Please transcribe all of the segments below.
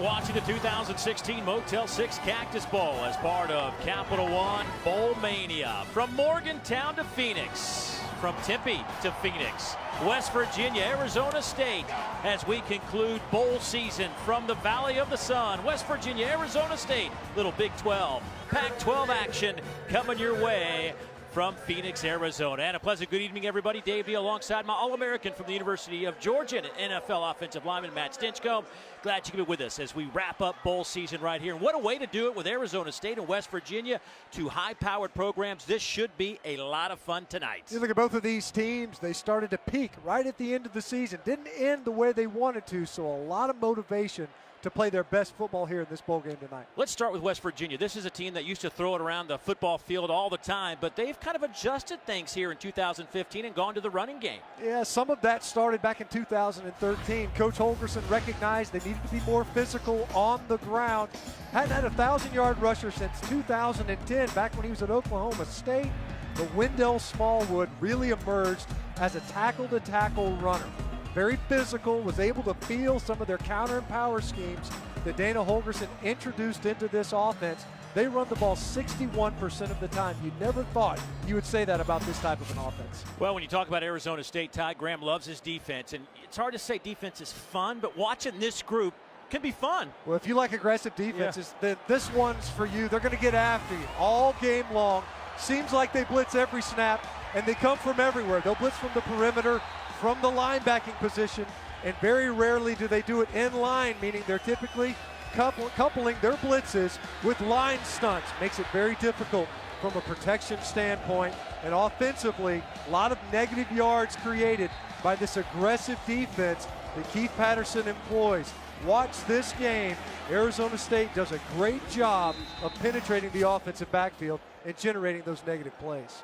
watching the 2016 Motel 6 Cactus Bowl as part of Capital One Bowl Mania. From Morgantown to Phoenix, from Tempe to Phoenix, West Virginia, Arizona State, as we conclude bowl season from the Valley of the Sun. West Virginia, Arizona State, little Big 12, Pac-12 action coming your way from Phoenix, Arizona. And a pleasant good evening, everybody. Dave D alongside my All-American from the University of Georgia and NFL offensive lineman Matt Stinchcomb. Glad you can be with us as we wrap up bowl season right here. And what a way to do it with Arizona State and West Virginia, two high-powered programs. This should be a lot of fun tonight. You look at both of these teams, they started to peak right at the end of the season. Didn't end the way they wanted to, so a lot of motivation to play their best football here in this bowl game tonight. Let's start with West Virginia. This is a team that used to throw it around the football field all the time, but they've kind of adjusted things here in 2015 and gone to the running game. Yeah, some of that started back in 2013. Coach Holgorson recognized they needed to be more physical on the ground. Hadn't had a 1,000-yard rusher since 2010, back when he was at Oklahoma State. But Wendell Smallwood really emerged as a tackle-to-tackle runner. Very physical, was able to feel some of their counter and power schemes that Dana Holgorson introduced into this offense. They run the ball 61% of the time. You never thought you would say that about this type of an offense. Well, when you talk about Arizona State, Ty Graham loves his defense, and it's hard to say defense is fun, but watching this group can be fun. Well, if you like aggressive defenses, then this one's for you. They're going to get after you all game long. Seems like they blitz every snap, and they come from everywhere. They'll blitz from the perimeter, from the linebacking position, and very rarely do they do it in line, meaning they're typically coupling their blitzes with line stunts. Makes it very difficult from a protection standpoint, and offensively, a lot of negative yards created by this aggressive defense that Keith Patterson employs. Watch this game. Arizona State does a great job of penetrating the offensive backfield and generating those negative plays.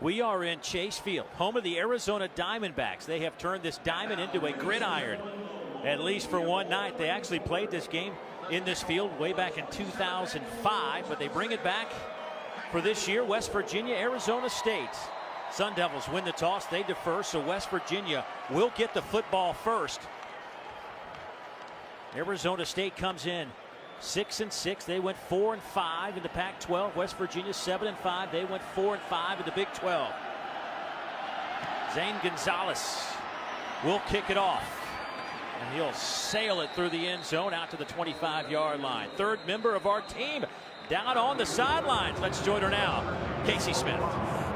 We are in Chase Field, home of the Arizona Diamondbacks. They have turned this diamond into a gridiron, at least for one night. They actually played this game in this field way back in 2005, but they bring it back for this year. West Virginia, Arizona State. Sun Devils win the toss. They defer, so West Virginia will get the football first. Arizona State comes in 6-6. They went 4-5 in the Pac-12. West Virginia 7-5. They went 4-5 in the Big 12. Zane Gonzalez will kick it off, and he'll sail it through the end zone out to the 25-yard line. Third member of our team down on the sidelines. Let's join her now, Casey Smith.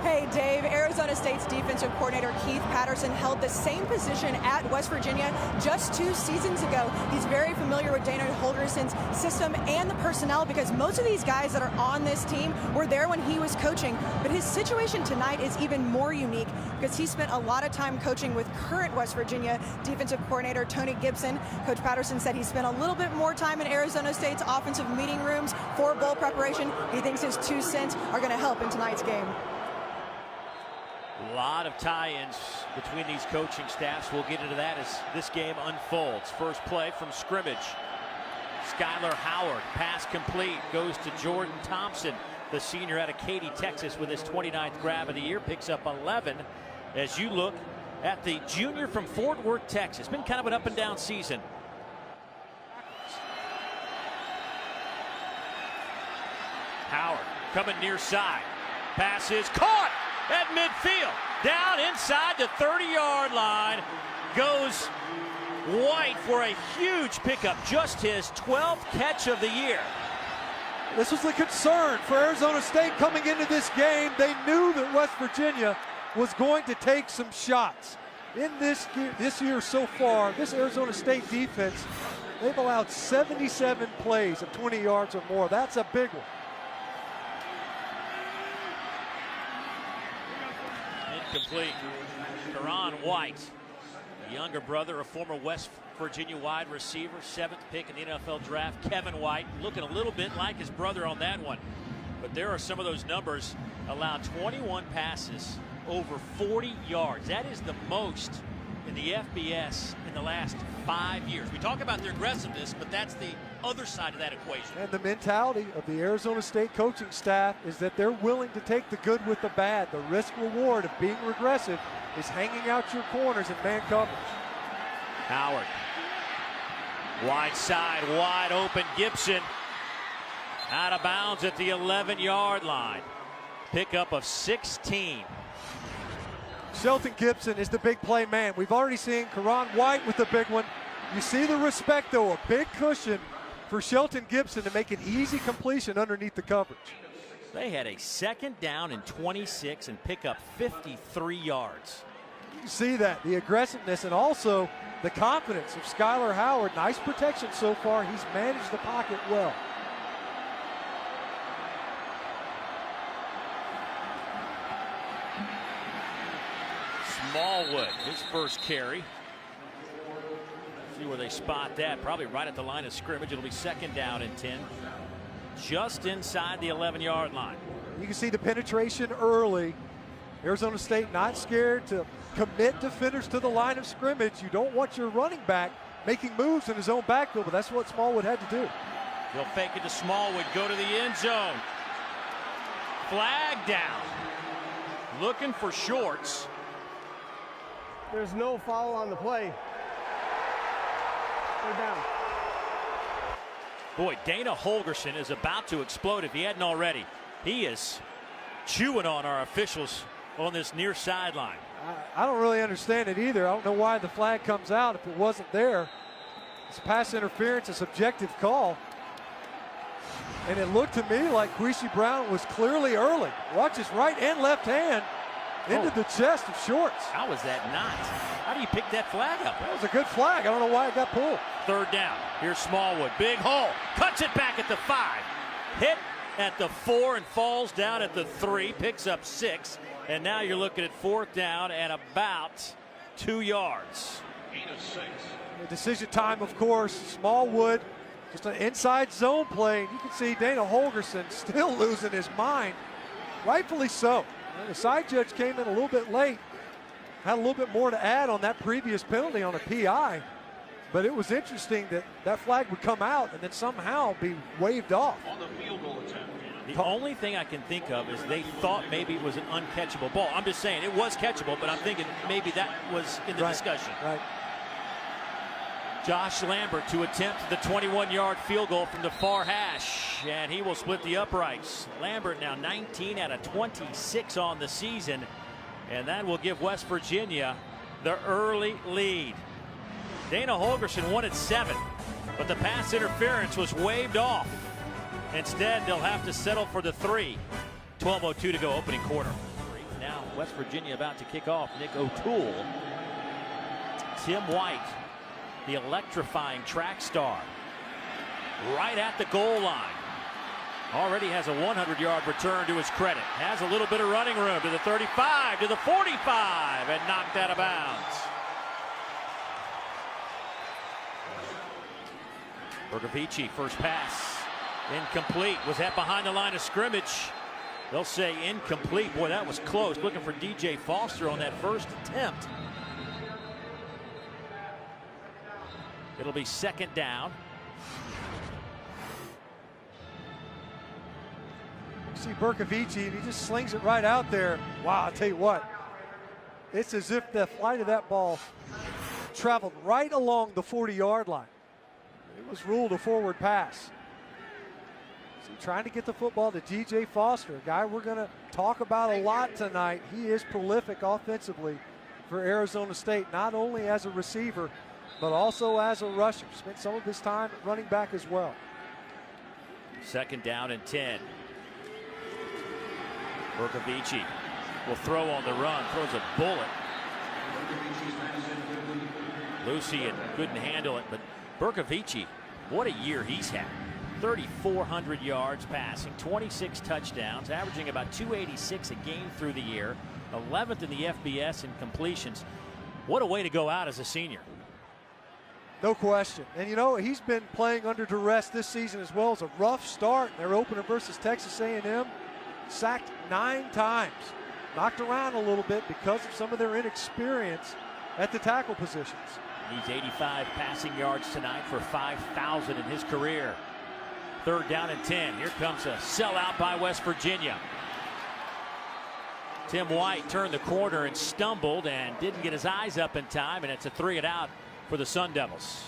Hey, Dave. Arizona State's defensive coordinator Keith Patterson held the same position at West Virginia just 2 seasons ago. He's very familiar with Dana Holgorson's system and the personnel because most of these guys that are on this team were there when he was coaching. But his situation tonight is even more unique because he spent a lot of time coaching with current West Virginia defensive coordinator Tony Gibson. Coach Patterson said he spent a little bit more time in Arizona State's offensive meeting rooms for bowl preparation. He thinks his 2 cents are going to help in tonight's game. A lot of tie-ins between these coaching staffs. We'll get into that as this game unfolds. First play from scrimmage. Skylar Howard, pass complete, goes to Jordan Thompson, the senior out of Katy, Texas, with his 29th grab of the year, picks up 11. As you look at the junior from Fort Worth, Texas, been kind of an up-and-down season. Howard coming near side. Pass is caught at midfield. Down inside the 30-yard line goes White for a huge pickup. Just his 12th catch of the year. This was the concern for Arizona State coming into this game. They knew that West Virginia was going to take some shots. In this year so far, this Arizona State defense, they've allowed 77 plays of 20 yards or more. That's a big one. Incomplete. Karan White, younger brother of former West Virginia wide receiver, 7th pick in the NFL draft, Kevin White, looking a little bit like his brother on that one. But there are some of those numbers. Allowed 21 passes, over 40 yards. That is the most in the FBS in the last 5 years. We talk about their aggressiveness, but that's the other side of that equation. And the mentality of the Arizona State coaching staff is that they're willing to take the good with the bad. The risk reward of being regressive is hanging out your corners in man coverage. Howard Wide side, wide open. Gibson out of bounds at the 11-yard line. Pickup of 16. Shelton Gibson is the big play man. We've already seen Karan White with the big one. You see the respect, though, a big cushion for Shelton Gibson to make an easy completion underneath the coverage. They had a 2nd down and 26 and pick up 53 yards. You can see that, the aggressiveness and also the confidence of Skylar Howard. Nice protection so far. He's managed the pocket well. Smallwood, his first carry. See where they spot that. Probably right at the line of scrimmage. It'll be 2nd down and 10. Just inside the 11-yard line. You can see the penetration early. Arizona State not scared to commit defenders to the line of scrimmage. You don't want your running back making moves in his own backfield, but that's what Smallwood had to do. They'll fake it to Smallwood, go to the end zone. Flag down. Looking for Shorts. There's no foul on the play. They're down. Boy, Dana Holgorson is about to explode if he hadn't already. He is chewing on our officials on this near sideline. I don't really understand it either. I don't know why the flag comes out if it wasn't there. It's pass interference, a subjective call. And it looked to me like Queasy Brown was clearly early. Watch his right and left hand into the chest of Shorts. How was that not? How do you pick that flag up? That was a good flag. I don't know why it got pulled. 3rd down. Here's Smallwood. Big hole. Cuts it back at the 5. Hit at the 4 and falls down at the 3. Picks up 6. And now you're looking at 4th down and about 2 yards. The decision time, of course. Smallwood, just an inside zone play. You can see Dana Holgorson still losing his mind. Rightfully so. The side judge came in a little bit late. Had a little bit more to add on that previous penalty on a PI. But it was interesting that that flag would come out and then somehow be waved off. On the field goal attempt. The only thing I can think of is they thought maybe it was an uncatchable ball. I'm just saying it was catchable, but I'm thinking maybe that was in the discussion. Right. Josh Lambert to attempt the 21-yard field goal from the far hash, and he will split the uprights. Lambert now 19 out of 26 on the season, and that will give West Virginia the early lead. Dana Holgorson wanted 7, but the pass interference was waved off. Instead, they'll have to settle for the 3. 12:02 to go, opening quarter. Now West Virginia about to kick off. Nick O'Toole. Tim White, the electrifying track star, right at the goal line. Already has a 100-yard return to his credit. Has a little bit of running room to the 35, to the 45, and knocked out of bounds. Bergavici, first pass, incomplete. Was that behind the line of scrimmage? They'll say incomplete. Boy, that was close. Looking for DJ Foster on that first attempt. It'll be 2nd down. You see Bergavici, and he just slings it right out there. Wow, I'll tell you what. It's as if the flight of that ball traveled right along the 40-yard line. It was ruled a forward pass. So trying to get the football to DJ Foster, a guy we're going to talk about a lot tonight. He is prolific offensively for Arizona State, not only as a receiver, but also as a rusher. Spent some of his time at running back as well. 2nd down and 10. Bergavici will throw on the run, throws a bullet. Lucian couldn't handle it, but Bergavici, what a year he's had. 3,400 yards passing, 26 touchdowns, averaging about 286 a game through the year, 11th in the FBS in completions. What a way to go out as a senior. No question. And you know, he's been playing under duress this season as well. As a rough start. Their opener versus Texas A&M. Sacked 9 times. Knocked around a little bit because of some of their inexperience at the tackle positions. He's 85 passing yards tonight for 5,000 in his career. 3rd down and 10. Here comes a sellout by West Virginia. Tim White turned the corner and stumbled and didn't get his eyes up in time, and it's a 3 and out for the Sun Devils.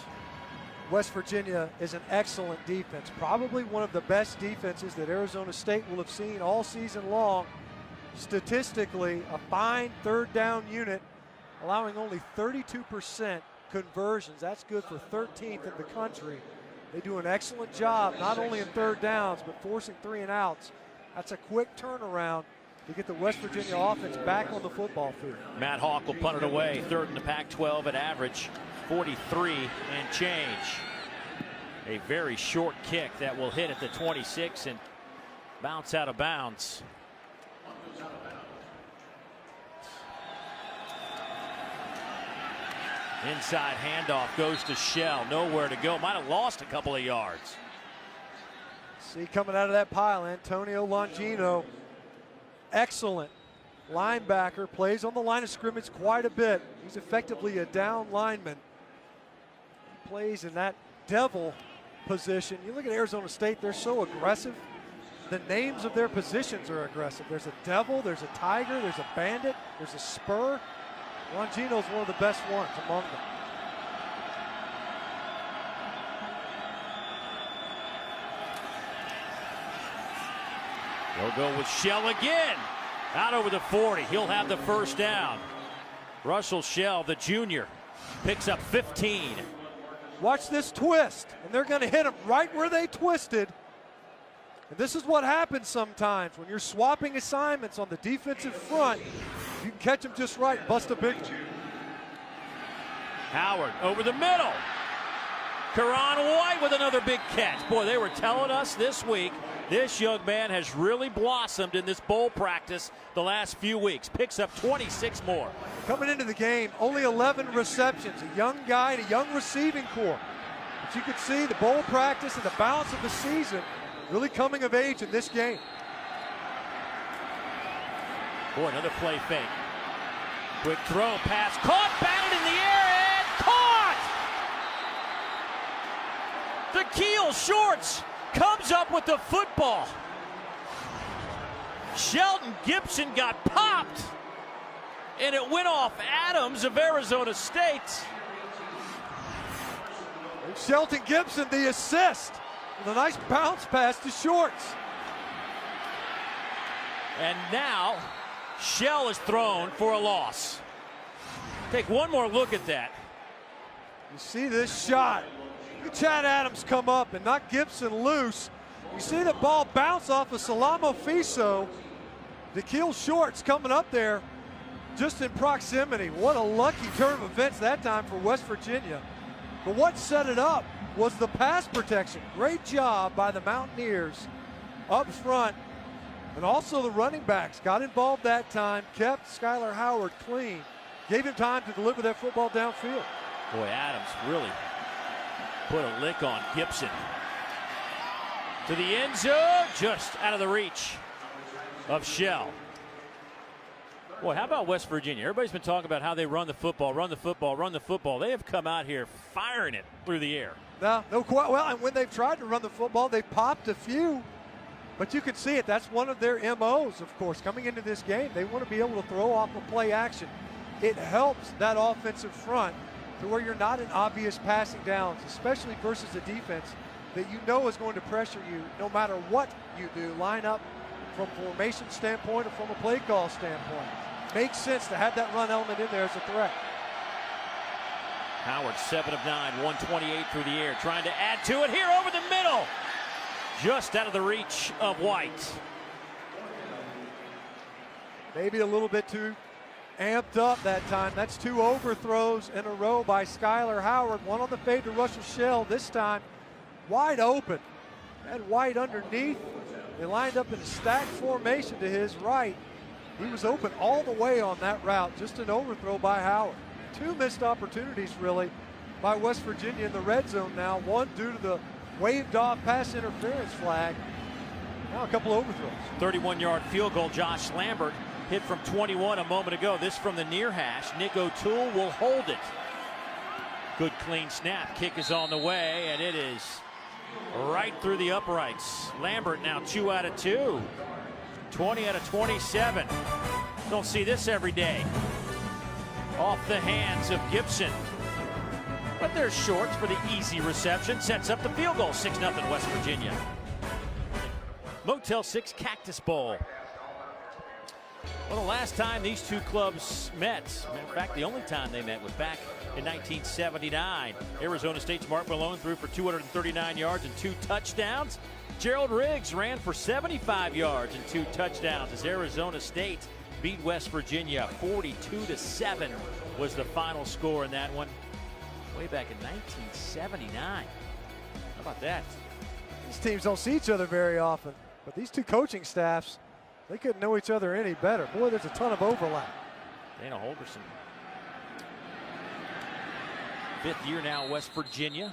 West Virginia is an excellent defense, probably one of the best defenses that Arizona State will have seen all season long. Statistically, a fine third down unit, allowing only 32% conversions. That's good for 13th in the country. They do an excellent job, not only in third downs, but forcing 3 and outs. That's a quick turnaround to get the West Virginia offense back on the football field. Matt Hawk will punt it away, third in the Pac-12 at average, 43 and change. A very short kick that will hit at the 26 and bounce out of bounds. Inside handoff goes to Shell. Nowhere to go. Might have lost a couple of yards. See, coming out of that pile, Antonio Longino, excellent linebacker, plays on the line of scrimmage quite a bit. He's effectively a down lineman. Plays in that devil position. You look at Arizona State, they're so aggressive. The names of their positions are aggressive. There's a devil, there's a tiger, there's a bandit, there's a spur. Longino's one of the best ones among them. They'll go with Shell again. Out over the 40. He'll have the first down. Russell Shell, the junior, picks up 15. Watch this twist, and they're going to hit him right where they twisted. And this is what happens sometimes when you're swapping assignments on the defensive front. You can catch him just right, bust a big one. Howard over the middle. Karan White with another big catch. Boy, they were telling us this week this young man has really blossomed in this bowl practice the last few weeks. Picks up 26 more. Coming into the game, only 11 receptions. A young guy and a young receiving corps. But you could see the bowl practice and the balance of the season really coming of age in this game. Boy, another play fake. Quick throw, pass, caught, batted in the air, and caught! The Keel Shorts comes up with the football. Shelton Gibson got popped, and it went off Adams of Arizona State. And Shelton Gibson, the assist, with a nice bounce pass to Shorts. And now, Shell is thrown for a loss. Take one more look at that. You see this shot. Look at Chad Adams come up and knock Gibson loose. You see the ball bounce off of Salamo Fiso. The Keel Shorts coming up there just in proximity. What a lucky turn of events that time for West Virginia. But what set it up was the pass protection. Great job by the Mountaineers up front. And also the running backs got involved that time, kept Skylar Howard clean, gave him time to deliver that football downfield. Boy, Adams really put a lick on Gibson. To the end zone, just out of the reach of Shell. Boy, how about West Virginia? Everybody's been talking about how they run the football, run the football, run the football. They have come out here firing it through the air. No, quite well, and when they've tried to run the football, they popped a few. But you can see it. That's one of their MOs, of course. Coming into this game, they want to be able to throw off a play action. It helps that offensive front to where you're not in obvious passing downs, especially versus a defense that you know is going to pressure you no matter what you do. Line up from formation standpoint or from a play call standpoint. Makes sense to have that run element in there as a threat. Howard 7 of 9, 128 through the air, trying to add to it here over the middle. Just out of the reach of White. Maybe a little bit too amped up that time. That's 2 overthrows in a row by Skylar Howard. One on the fade to Russell Shell. This time wide open. Had White underneath. They lined up in a stacked formation to his right. He was open all the way on that route. Just an overthrow by Howard. 2 missed opportunities really by West Virginia in the red zone now. One due to the waved off pass interference flag. Now a couple overthrows. 31-yard field goal. Josh Lambert hit from 21 a moment ago. This from the near hash. Nick O'Toole will hold it. Good clean snap. Kick is on the way, and it is right through the uprights. Lambert now 2 out of 2. 20 out of 27. Don't see this every day. Off the hands of Gibson. But they're short for the easy reception. Sets up the field goal. 6-0 West Virginia. Motel 6 Cactus Bowl. Well, the last time these two clubs met, in fact, the only time they met was back in 1979. Arizona State's Mark Malone threw for 239 yards and 2 touchdowns. Gerald Riggs ran for 75 yards and 2 touchdowns as Arizona State beat West Virginia. 42-7 was the final score in that one. Way back in 1979. How about that? These teams don't see each other very often, but these two coaching staffs, they couldn't know each other any better. Boy, there's a ton of overlap. Dana Holgorson. 5th year now, West Virginia.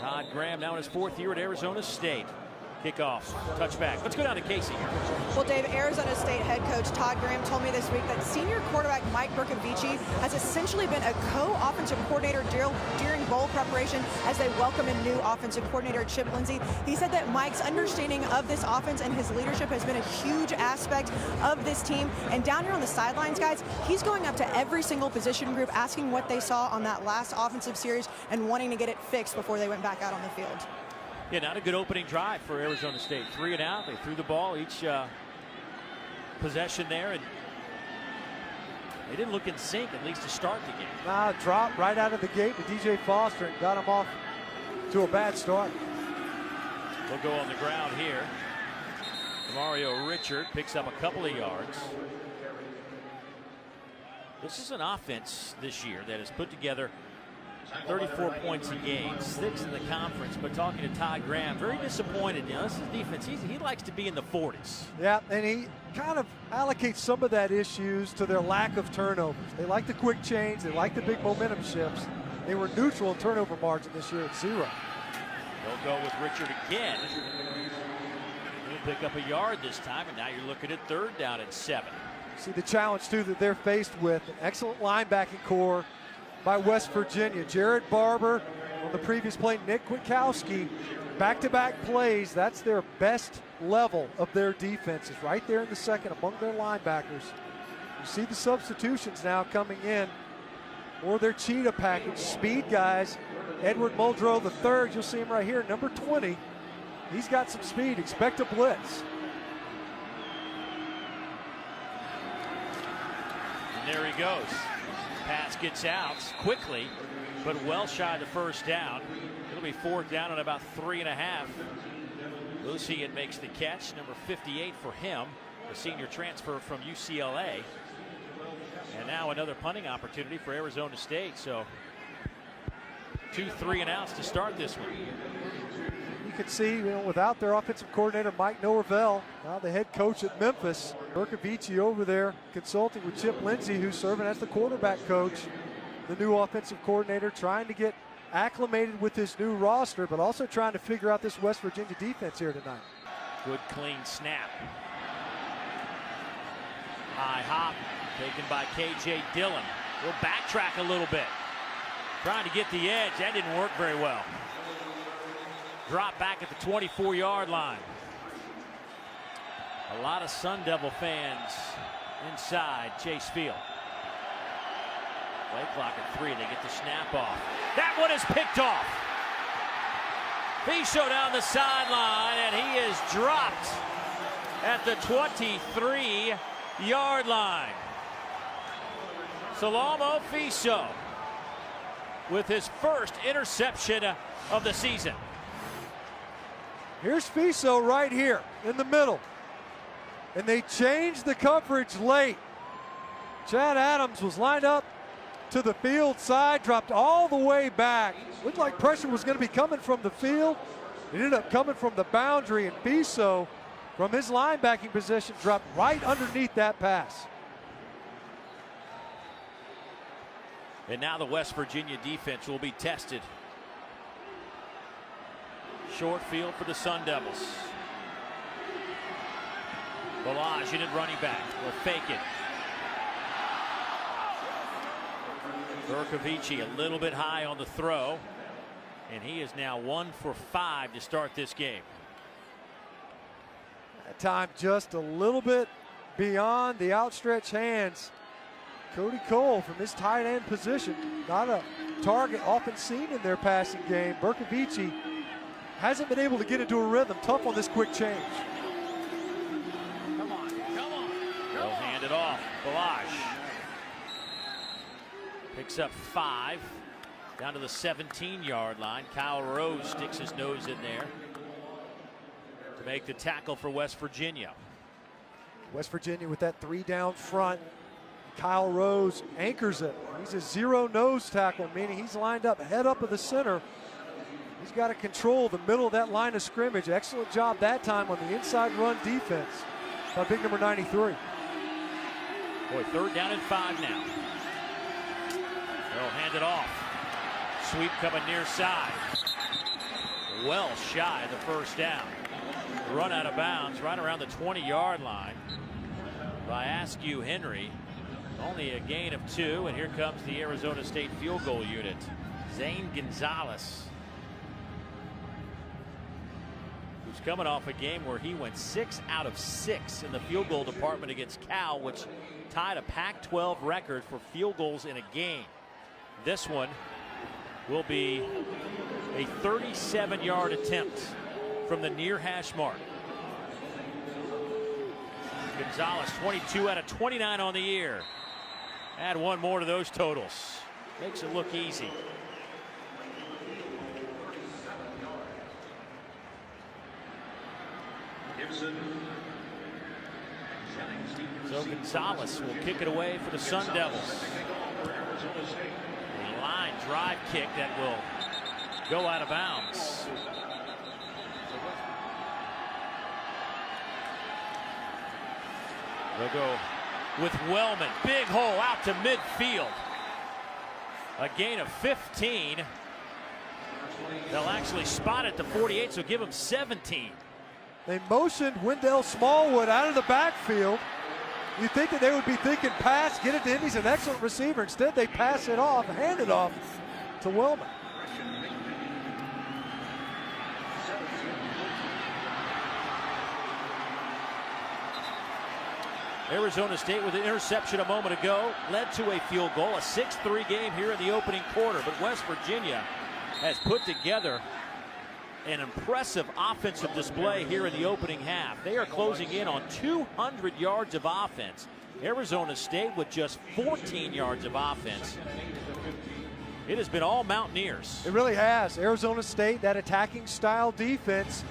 Todd Graham now in his 4th year at Arizona State. Kickoff, touchback. Let's go down to Casey here. Well, Dave, Arizona State head coach Todd Graham told me this week that senior quarterback Mike Bercovici has essentially been a co-offensive coordinator during bowl preparation as they welcome in new offensive coordinator Chip Lindsey. He said that Mike's understanding of this offense and his leadership has been a huge aspect of this team. And down here on the sidelines, guys, he's going up to every single position group, asking what they saw on that last offensive series and wanting to get it fixed before they went back out on the field. Yeah, not a good opening drive for Arizona State. 3 and out. They threw the ball each possession there, and they didn't look in sync, at least to start the game. Dropped right out of the gate to DJ Foster and got him off to a bad start. They'll go on the ground here. Mario Richard picks up a couple of yards. This is an offense this year that has put together 34 points a game, 6th in the conference. But talking to Todd Graham, very disappointed. You know, this is defense. He likes to be in the 40s. Yeah, and he kind of allocates some of that issues to their lack of turnovers. They like the quick change. They like the big momentum shifts. They were neutral in turnover margin this year at 0. They'll go with Richard again. He'll pick up a yard this time, and now you're looking at 3rd down and 7. See the challenge, too, that they're faced with. An excellent linebacking core by West Virginia. Jared Barber on the previous play, Nick Kwiatkowski, back-to-back plays. That's their best level of their defense, is right there in the second among their linebackers. You see the substitutions now coming in or their cheetah package, speed guys. Edward Muldrow III, you'll see him right here, number 20. He's got some speed. Expect a blitz. And there he goes. Pass gets out quickly, but well shy of the 1st down. It'll be 4th down and about 3.5. Lucian makes the catch, number 58 for him, a senior transfer from UCLA. And now another punting opportunity for Arizona State. So 2 3-and-outs to start this one. You can see, without their offensive coordinator, Mike Norvell, now the head coach at Memphis, Bercovici over there consulting with Chip Lindsey, who's serving as the quarterback coach, the new offensive coordinator, trying to get acclimated with this new roster, but also trying to figure out this West Virginia defense here tonight. Good clean snap. High hop taken by KJ Dillon. We'll backtrack a little bit. Trying to get the edge. That didn't work very well. Drop back at the 24-yard line. A lot of Sun Devil fans inside Chase Field. Play clock at 3. They get the snap off. That one is picked off. Fischel down the sideline, and he is dropped at the 23-yard line. Salamo Fischel with his first interception of the season. Here's Fischel right here in the middle. And they changed the coverage late. Chad Adams was lined up to the field side, dropped all the way back. Looked like pressure was going to be coming from the field. It ended up coming from the boundary, and Fischel, from his linebacking position, dropped right underneath that pass. And now the West Virginia defense will be tested. Short field for the Sun Devils. Balaj in at running back. Will fake it. Bercovici a little bit high on the throw. And he is now 1 for 5 to start this game. That time just a little bit beyond the outstretched hands. Cody Cole from his tight end position. Not a target, often seen in their passing game. Berkovici hasn't been able to get into a rhythm. Tough on this quick change. Come on. They'll hand it off. Balazs picks up 5 down to the 17-yard line. Kyle Rose sticks his nose in there to make the tackle for West Virginia. West Virginia with that 3 down front. Kyle Rose anchors it. He's a 0 nose tackle, meaning he's lined up head up of the center. He's got to control the middle of that line of scrimmage. Excellent job that time on the inside run defense by big number 93. Boy, 3rd down and 5 now. They'll hand it off. Sweep coming near side. Well shy of the 1st down. Run out of bounds right around the 20-yard line by Askew Henry. Only a gain of 2, and here comes the Arizona State field goal unit. Zane Gonzalez, who's coming off a game where he went 6 out of 6 in the field goal department against Cal, which tied a Pac-12 record for field goals in a game. This one will be a 37-yard attempt from the near hash mark. Gonzalez 22 out of 29 on the year. Add 1 more to those totals. Makes it look easy. So Gonzalez will kick it away for the Sun Devils. A line drive kick that will go out of bounds. They'll go with Wellman. Big hole out to midfield. A gain of 15. They'll actually spot it to 48, so give him 17. They motioned Wendell Smallwood out of the backfield. You think that they would be thinking pass, get it to him. He's an excellent receiver. Instead, they pass it off, hand it off to Wellman. Arizona State with an interception a moment ago led to a field goal, a 6-3 game here in the opening quarter. But West Virginia has put together an impressive offensive display here in the opening half. They are closing in on 200 yards of offense. Arizona State with just 14 yards of offense. It has been all Mountaineers. It really has. Arizona State, that attacking style defense,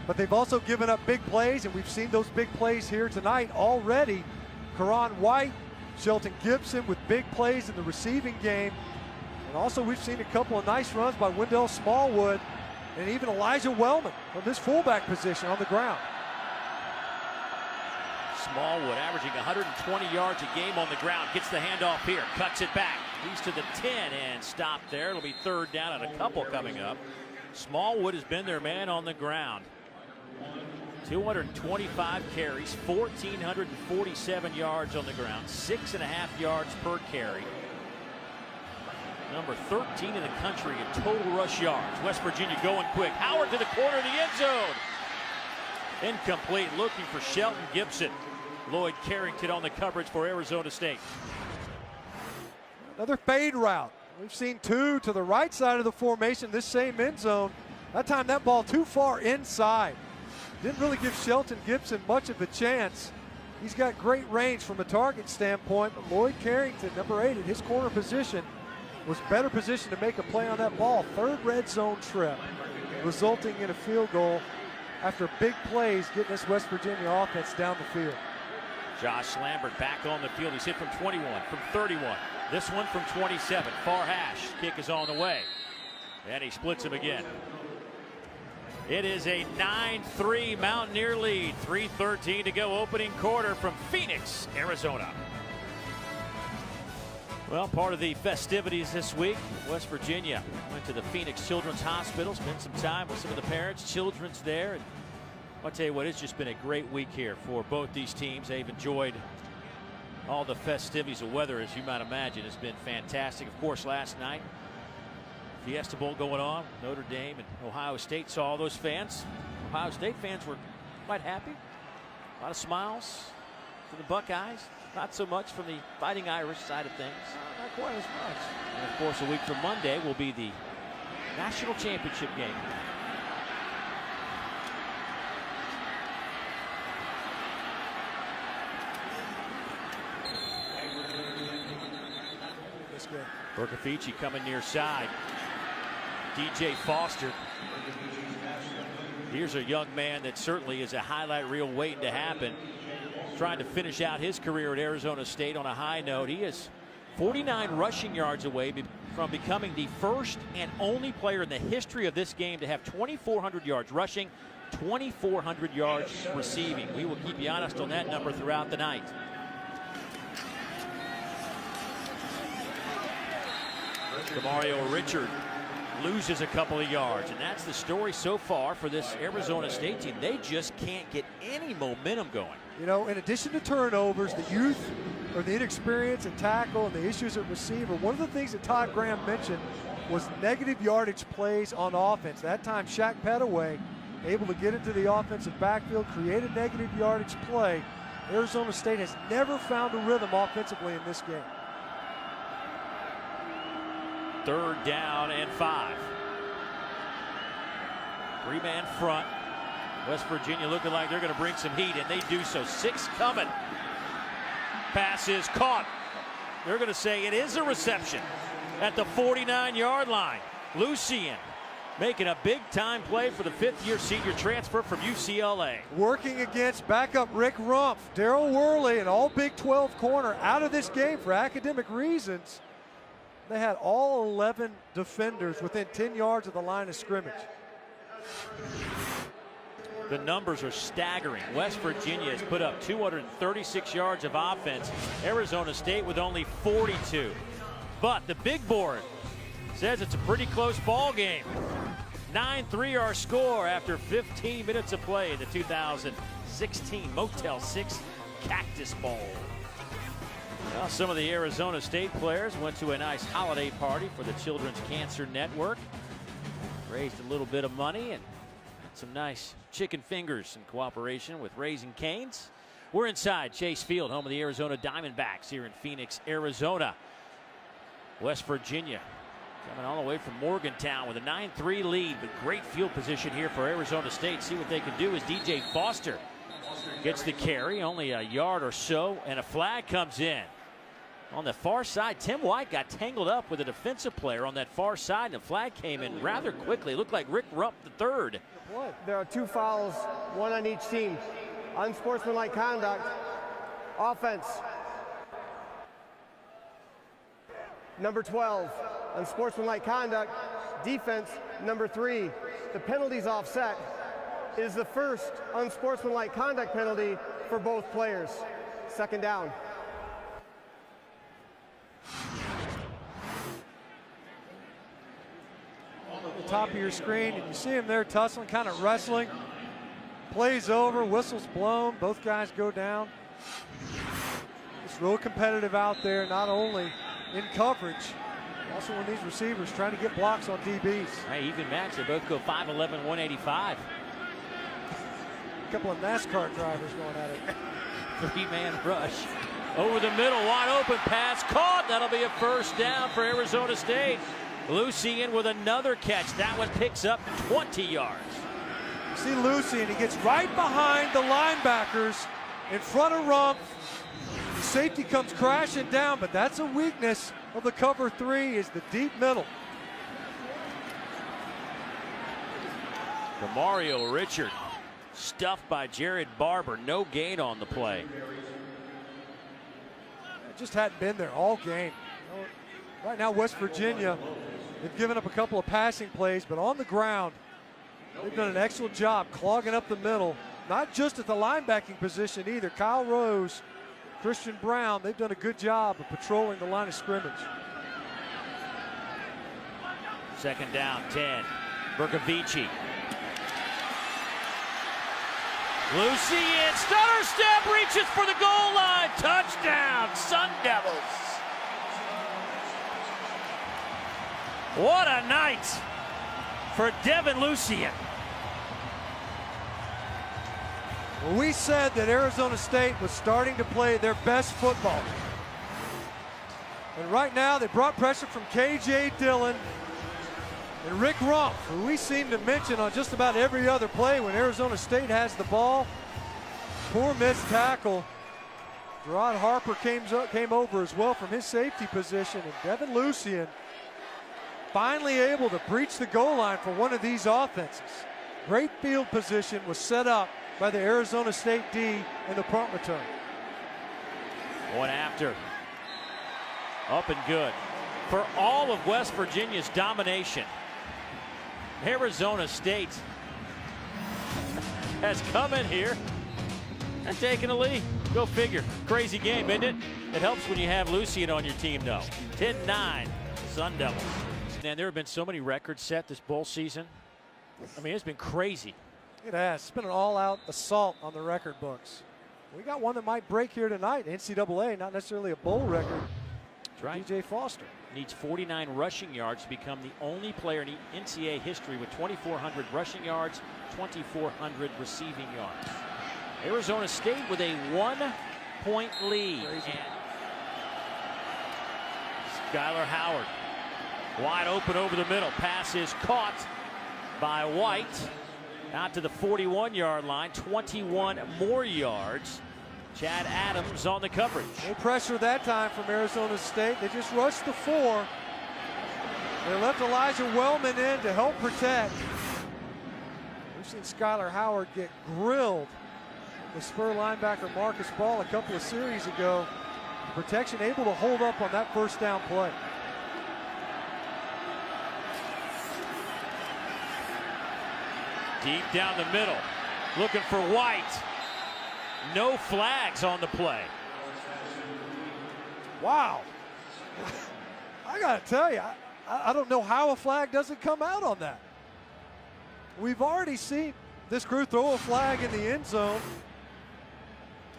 but they've also given up big plays, and we've seen those big plays here tonight already. Karan White, Shelton Gibson with big plays in the receiving game. And also we've seen a couple of nice runs by Wendell Smallwood and even Elijah Wellman from this fullback position on the ground. Smallwood averaging 120 yards a game on the ground. Gets the handoff here, cuts it back. He's to the 10 and stopped there. It'll be 3rd down and a couple coming up. Smallwood has been their man on the ground. 225 carries, 1,447 yards on the ground, 6.5 yards per carry. Number 13 in the country in total rush yards. West Virginia going quick. Howard to the corner of the end zone. Incomplete, looking for Shelton Gibson. Lloyd Carrington on the coverage for Arizona State. Another fade route. We've seen 2 to the right side of the formation, this same end zone. That time that ball too far inside. Didn't really give Shelton Gibson much of a chance. He's got great range from a target standpoint, but Lloyd Carrington, number 8 at his corner position, was better positioned to make a play on that ball. 3rd red zone trip, resulting in a field goal after big plays getting this West Virginia offense down the field. Josh Lambert back on the field. He's hit from 21, from 31. This one from 27. Far hash. Kick is on the way. And he splits him again. It is a 9-3 Mountaineer lead. 3:13 to go, opening quarter from Phoenix, Arizona. Well, part of the festivities this week, West Virginia went to the Phoenix Children's Hospital, spent some time with some of the parents, children's there. And I'll tell you what, it's just been a great week here for both these teams. They've enjoyed all the festivities. The weather, as you might imagine, has been fantastic. Of course, last night, Fiesta Bowl going on. Notre Dame and Ohio State saw all those fans. Ohio State fans were quite happy. A lot of smiles for the Buckeyes. not so much from the Fighting Irish side of things. Not quite as much. And of course, a week from Monday will be the national championship game. That's good. Bercovici coming near side. DJ Foster. Here's a young man that certainly is a highlight reel waiting to happen. Trying to finish out his career at Arizona State on a high note. He is 49 rushing yards away from becoming the first and only player in the history of this game to have 2,400 yards rushing, 2,400 yards receiving. We will keep you honest on that number throughout the night. Demario Richard loses a couple of yards, and that's the story so far for this Arizona State team. They just can't get any momentum going. You know, in addition to turnovers, the youth or the inexperience at tackle and the issues at receiver, one of the things that Todd Graham mentioned was negative yardage plays on offense. That time, Shaq Pettaway able to get into the offensive backfield, create a negative yardage play. Arizona State has never found a rhythm offensively in this game. 3rd down and 5. 3-man front. West Virginia looking like they're going to bring some heat, and they do so. 6 coming. Pass is caught. They're going to say it is a reception at the 49-yard line. Lucien making a big-time play for the 5th-year senior transfer from UCLA. Working against backup Rick Rumpf, Darryl Worley, an all Big 12 corner out of this game for academic reasons. They had all 11 defenders within 10 yards of the line of scrimmage. The numbers are staggering. West Virginia has put up 236 yards of offense. Arizona State with only 42. But the big board says it's a pretty close ball game. 9-3 our score after 15 minutes of play in the 2016 Motel 6 Cactus Bowl. Well, some of the Arizona State players went to a nice holiday party for the Children's Cancer Network. Raised a little bit of money and some nice chicken fingers in cooperation with Raising Cane's. We're inside Chase Field, home of the Arizona Diamondbacks here in Phoenix, Arizona. West Virginia coming all the way from Morgantown with a 9-3 lead, but great field position here for Arizona State. See what they can do as DJ Foster gets the carry, only a yard or so, and a flag comes in. On the far side, Tim White got tangled up with a defensive player on that far side, and the flag came in rather quickly. It looked like Rick Rupp III. There are 2 fouls, 1 on each team. Unsportsmanlike conduct, offense. Number 12, unsportsmanlike conduct, defense, number 3. The penalty's offset. It is the first unsportsmanlike conduct penalty for both players. 2nd down. The top of your screen, and you see him there tussling, kind of wrestling. Plays over, whistle's blown, both guys go down. It's real competitive out there, not only in coverage, also when these receivers trying to get blocks on DBs. Hey, even match, they both go 5'11", 185. A couple of NASCAR drivers going at it. 3-man rush. Over the middle, wide open pass, caught. That'll be a 1st down for Arizona State. Lucien with another catch. That one picks up 20 yards. You see Lucien, he gets right behind the linebackers in front of Rumpf. The safety comes crashing down, but that's a weakness of the cover 3 is the deep middle. Demario Richard stuffed by Jared Barber. No gain on the play. It just hadn't been there all game. You know, right now, West Virginia, they've given up a couple of passing plays, but on the ground, they've done an excellent job clogging up the middle, not just at the linebacking position either. Kyle Rose, Christian Brown, they've done a good job of patrolling the line of scrimmage. 2nd down, 10. Bercovici. Lucien, stutter step, reaches for the goal line. Touchdown, Sun Devils. What a night for Devin Lucien. We said that Arizona State was starting to play their best football. And right now they brought pressure from K.J. Dillon and Rick Rumpf, who we seem to mention on just about every other play when Arizona State has the ball. Poor missed tackle. Gerard Harper came over as well from his safety position, and Devin Lucien finally able to breach the goal line for one of these offenses. Great field position was set up by the Arizona State D in the punt return. One after. Up and good. For all of West Virginia's domination, Arizona State has come in here and taken a lead. Go figure. Crazy game, isn't it? It helps when you have Lucien on your team, though. 10-9, Sun Devils. And there have been so many records set this bowl season. I mean, it's been crazy. It has. It's been an all-out assault on the record books. We got one that might break here tonight. NCAA, not necessarily a bowl record. That's right. DJ Foster needs 49 rushing yards to become the only player in NCAA history with 2,400 rushing yards, 2,400 receiving yards. Arizona State with a 1-point lead. And Skylar Howard wide open over the middle. Pass is caught by White out to the 41-yard line. 21 more yards. Chad Adams on the coverage. No pressure that time from Arizona State. They just rushed the 4. They left Elijah Wellman in to help protect. We've seen Skylar Howard get grilled with Spur linebacker Marcus Ball a couple of series ago. The protection able to hold up on that first down play. Deep down the middle, looking for White. No flags on the play. Wow. I got to tell you, I don't know how a flag doesn't come out on that. We've already seen this crew throw a flag in the end zone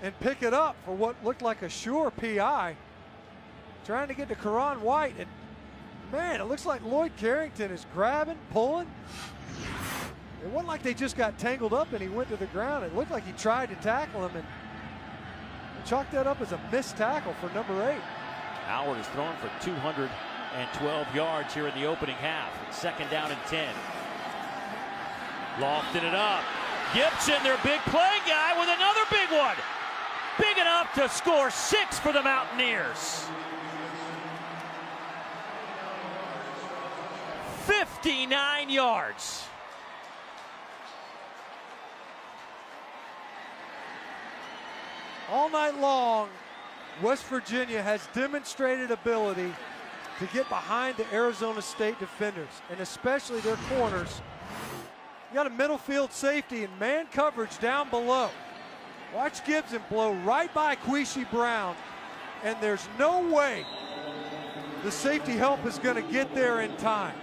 and pick it up for what looked like a sure PI. Trying to get to Karan White, and man, it looks like Lloyd Carrington is grabbing, pulling. It wasn't like they just got tangled up and he went to the ground. It looked like he tried to tackle him and chalked that up as a missed tackle for number 8. Howard is throwing for 212 yards here in the opening half. Second down and 10. Lofted it up. Gibson, their big play guy, with another big one. Big enough to score 6 for the Mountaineers. 59 yards. All night long, West Virginia has demonstrated ability to get behind the Arizona State defenders, and especially their corners. You got a middle field safety and man coverage down below. Watch Gibson blow right by Queasy Brown, and there's no way the safety help is going to get there in time.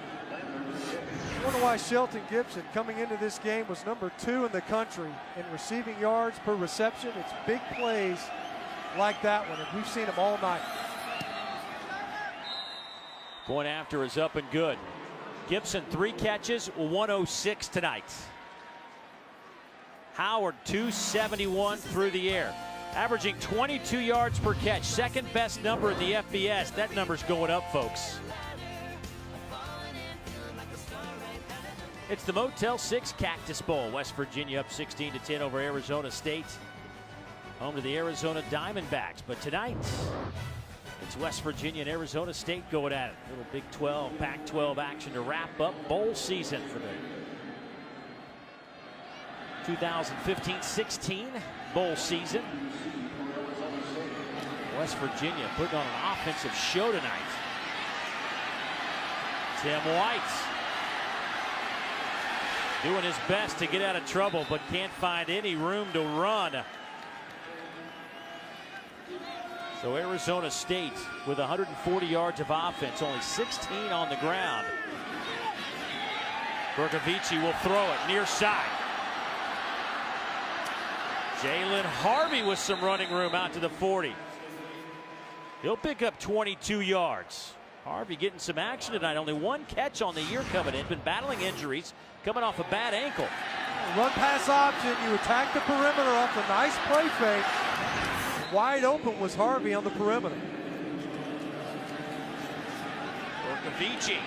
I wonder why Shelton Gibson, coming into this game, was number 2 in the country in receiving yards per reception. It's big plays like that one, and we've seen them all night. Going after is up and good. Gibson 3 catches, 106 tonight. Howard 271 through the air, averaging 22 yards per catch. Second best number in the FBS. That number's going up, folks. It's the Motel 6 Cactus Bowl. West Virginia up 16-10 over Arizona State. Home to the Arizona Diamondbacks. But tonight, it's West Virginia and Arizona State going at it. A little Big 12, Pac-12 action to wrap up bowl season for the 2015-16 bowl season. West Virginia putting on an offensive show tonight. Tim White doing his best to get out of trouble, but can't find any room to run. So Arizona State with 140 yards of offense, only 16 on the ground. Bercovici will throw it near side. Jalen Harvey with some running room out to the 40. He'll pick up 22 yards. Harvey getting some action tonight. Only 1 catch on the year coming in. Been battling injuries, coming off a bad ankle. Run pass option, you attack the perimeter off a nice play fake. Wide open was Harvey on the perimeter. Orkovici.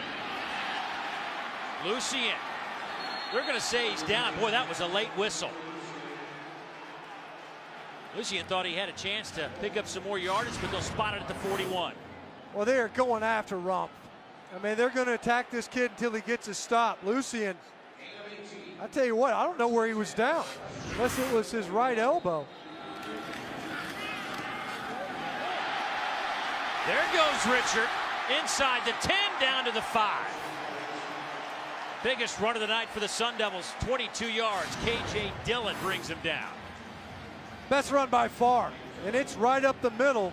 Lucien. They're going to say he's down. Boy, that was a late whistle. Lucien thought he had a chance to pick up some more yardage, but they'll spot it at the 41. Well, they are going after Rump. I mean, they're going to attack this kid until he gets a stop. Lucien, I tell you what, I don't know where he was down, unless it was his right elbow. There goes Richard, inside the 10, down to the 5. Biggest run of the night for the Sun Devils, 22 yards. KJ Dillon brings him down. Best run by far, and it's right up the middle.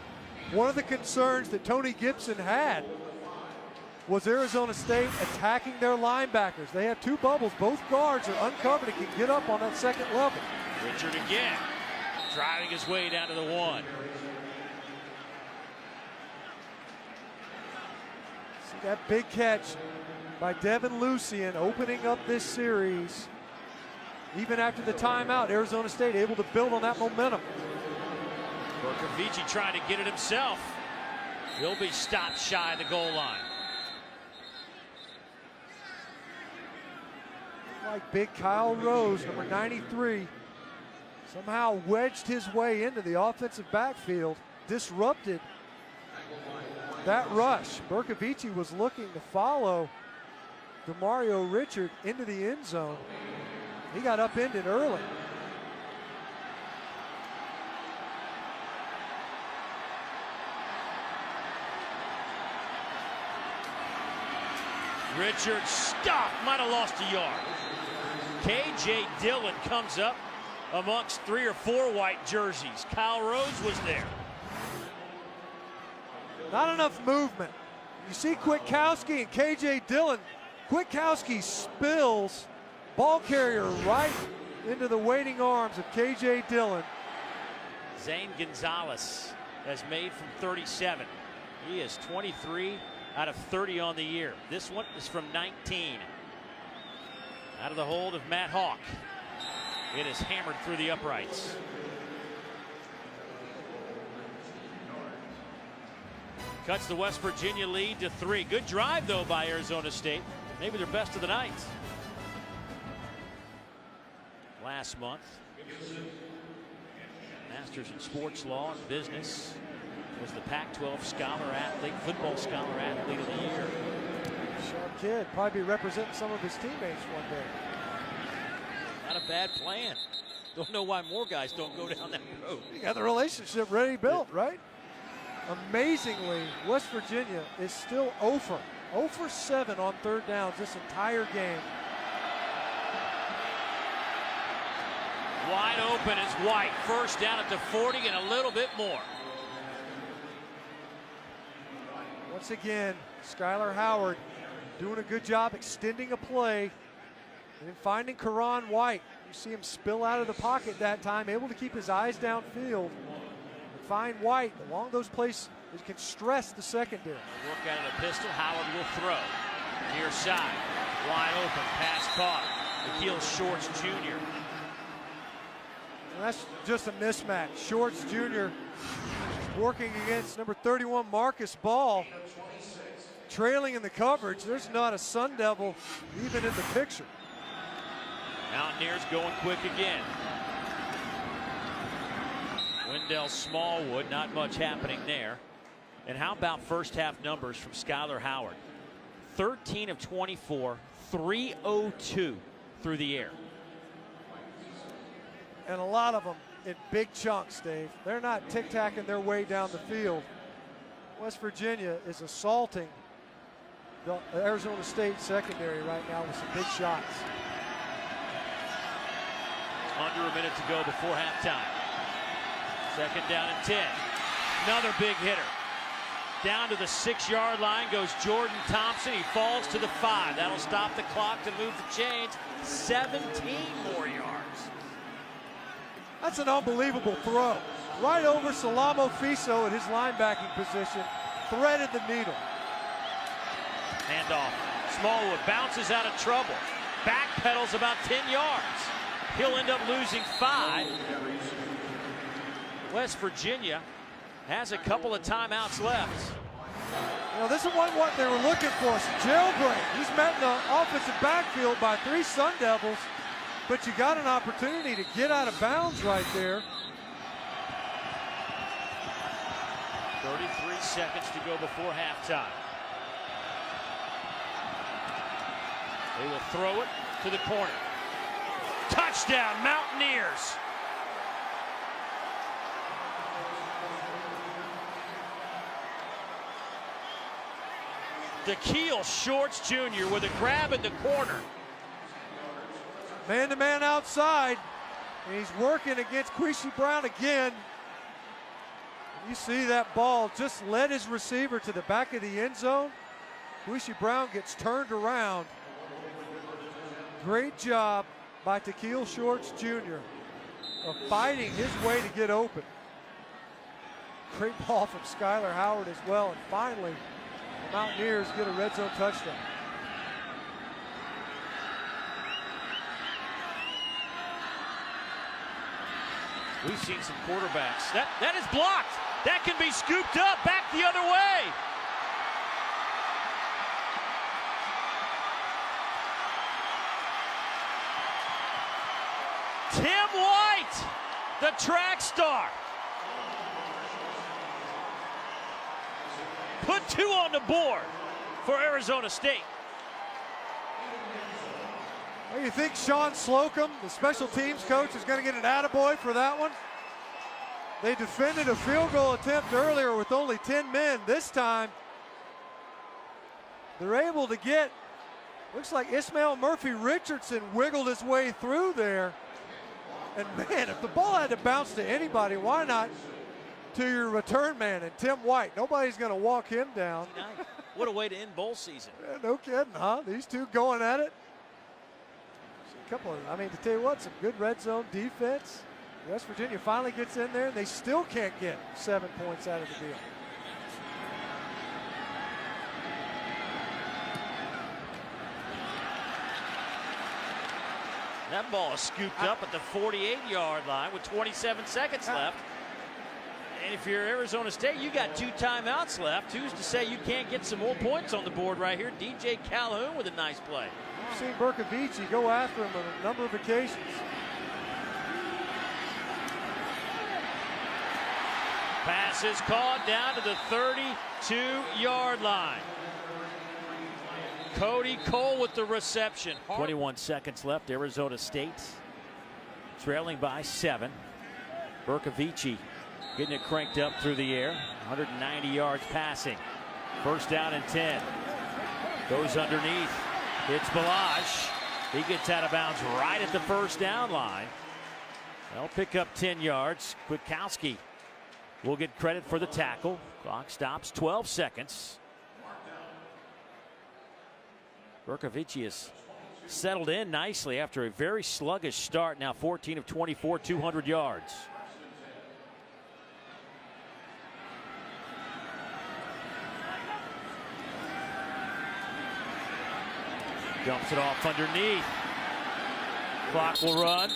One of the concerns that Tony Gibson had was Arizona State attacking their linebackers. They have two bubbles. Both guards are uncovered and can get up on that second level. Richard again, driving his way down to the 1. See that big catch by Devin Lucien opening up this series. Even after the timeout, Arizona State able to build on that momentum. Orkovici trying to get it himself. He'll be stopped shy of the goal line. Like big Kyle Rose, number 93, somehow wedged his way into the offensive backfield, disrupted that rush. Bercovici was looking to follow DeMario Richard into the end zone. He got upended early. Richard stopped, might have lost a yard. KJ Dillon comes up amongst 3 or 4 white jerseys. Kyle Rose was there. Not enough movement. You see Kwiatkowski and KJ Dillon. Kwiatkowski spills, ball carrier right into the waiting arms of KJ Dillon. Zane Gonzalez has made from 37. He is 23 out of 30 on the year. This one is from 19. Out of the hold of Matt Hawk. It is hammered through the uprights. Cuts the West Virginia lead to 3. Good drive, though, by Arizona State. Maybe their best of the night. Last month, Masters in Sports Law and Business, was the Pac-12 football scholar athlete of the year. Sharp kid, probably representing some of his teammates one day. Not a bad plan. Don't know why more guys don't go down that road. You got the relationship ready built, right? Amazingly, West Virginia is still 0 for 7 on third downs this entire game. Wide open is White. First down at the 40 and a little bit more. Once again, Skylar Howard doing a good job extending a play and then finding Karan White. You see him spill out of the pocket that time, able to keep his eyes downfield and find White. Along those plays, it can stress the secondary. Work out of the pistol. Howard will throw. Near side. Wide open. Pass caught. Akil Shorts Jr. And that's just a mismatch. Shorts Jr. working against number 31 Marcus Ball, trailing in the coverage. There's not a Sun Devil even in the picture. Mountaineers going quick again. Wendell Smallwood, not much happening there. And how about first half numbers from Skylar Howard? 13 of 24, 302 through the air. And a lot of them in big chunks, Dave. They're not tic-tacking their way down the field. West Virginia is assaulting the Arizona State secondary right now with some big shots. Under a minute to go before halftime. Second down and 10. Another big hitter. Down to the 6-yard line goes Jordan Thompson. He falls to the 5. That'll stop the clock to move the chains. 17 more yards. That's an unbelievable throw. Right over Salamo Fiso at his linebacking position. Threaded the needle. Handoff. Smallwood bounces out of trouble. Backpedals about 10 yards. He'll end up losing 5. West Virginia has a couple of timeouts left. You know, this is what they were looking for. Jailbreak. He's met in the offensive backfield by 3 Sun Devils, but you got an opportunity to get out of bounds right there. 33 seconds to go before halftime. They will throw it to the corner. Touchdown, Mountaineers. Da'Keil Shorts Jr. with a grab in the corner. Man-to-man outside. And he's working against Quishy Brown again. You see that ball just led his receiver to the back of the end zone. Quishy Brown gets turned around. Great job by Da'Keil Shorts Jr. of fighting his way to get open. Great ball from Skylar Howard as well. And finally, the Mountaineers get a red zone touchdown. We've seen some quarterbacks. That is blocked. That can be scooped up back the other way. Tim White, the track star. Put 2 on the board for Arizona State. Well, you think Sean Slocum, the special teams coach, is going to get an attaboy for that one? They defended a field goal attempt earlier with only 10 men. This time, they're able to get, looks like Ismail Murphy-Richardson wiggled his way through there. And man, if the ball had to bounce to anybody, why not to your return man and Tim White? Nobody's going to walk him down. What a way to end bowl season. Yeah, no kidding, huh? These two going at it. A couple of, I mean, to tell you what, some good red zone defense. West Virginia finally gets in there, and they still can't get 7 points out of the deal. That ball is scooped up at the 48-yard line with 27 seconds left. And if you're Arizona State, you got 2 timeouts left. Who's to say you can't get some more points on the board right here? DJ Calhoun with a nice play. I've seen Bercovici go after him on a number of occasions. Pass is caught down to the 32-yard line. Cody Cole with the reception. 21 seconds left. Arizona State trailing by 7. Bercovici getting it cranked up through the air. 190 yards passing. First down and 10. Goes underneath. Hits Balazs. He gets out of bounds right at the first down line. They'll pick up 10 yards. Kwiatkowski will get credit for the tackle. Clock stops. 12 seconds. Bercovici has settled in nicely after a very sluggish start. Now 14 of 24, 200 yards. Dumps it off underneath. Clock will run.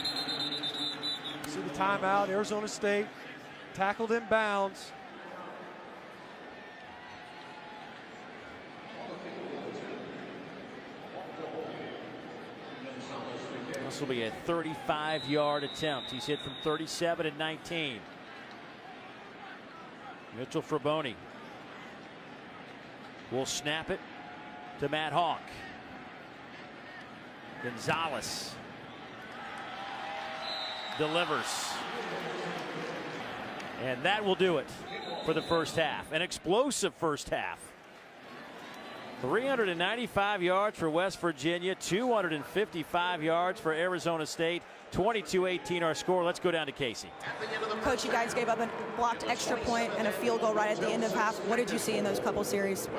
See the timeout. Arizona State tackled in bounds. This will be a 35-yard attempt. He's hit from 37 and 19. Mitchell Fraboni will snap it to Matt Hawk. Gonzalez delivers. And that will do it for the first half. An explosive first half. 395 yards for West Virginia, 255 yards for Arizona State. 22-18 our score. Let's go down to Casey. Coach, you guys gave up a blocked extra point and a field goal right at the end of half. What did you see in those couple series?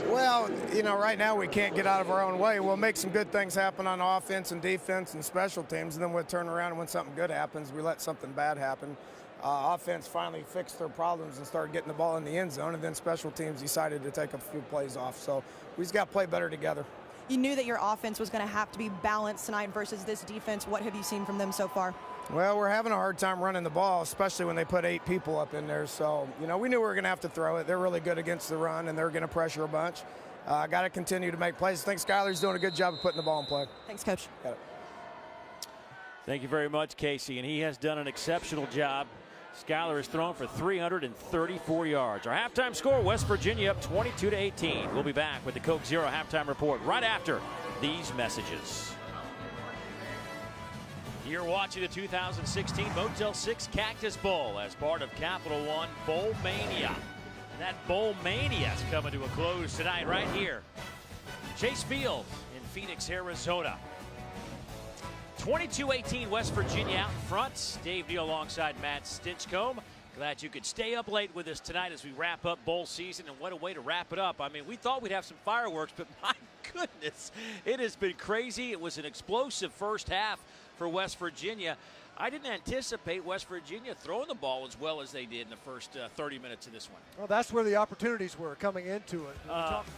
Well, you know, right now we can't get out of our own way. We'll make some good things happen on offense and defense and special teams, and then we'll turn around and when something good happens, we let something bad happen. Offense finally fixed their problems and started getting the ball in the end zone, and then special teams decided to take a few plays off. So we just got to play better together. You knew that your offense was going to have to be balanced tonight versus this defense. What have you seen from them so far? Well, we're having a hard time running the ball, especially when they put 8 people up in there. So, you know, we knew we were going to have to throw it. They're really good against the run, and they're going to pressure a bunch. Got to continue to make plays. I think Skyler's doing a good job of putting the ball in play. Thanks, Coach. Got it. Thank you very much, Casey, and he has done an exceptional job. Skyler has thrown for 334 yards. Our halftime score, West Virginia up 22-18. We'll be back with the Coke Zero halftime report right after these messages. You're watching the 2016 Motel 6 Cactus Bowl as part of Capital One Bowl Mania. And that Bowl Mania is coming to a close tonight right here. Chase Field in Phoenix, Arizona. 22-18 West Virginia out in front. Dave Neal alongside Matt Stinchcomb. Glad you could stay up late with us tonight as we wrap up bowl season, and what a way to wrap it up. I mean, we thought we'd have some fireworks, but my goodness, it has been crazy. It was an explosive first half for West Virginia. I didn't anticipate West Virginia throwing the ball as well as they did in the first 30 minutes of this one. Well, that's where the opportunities were coming into it.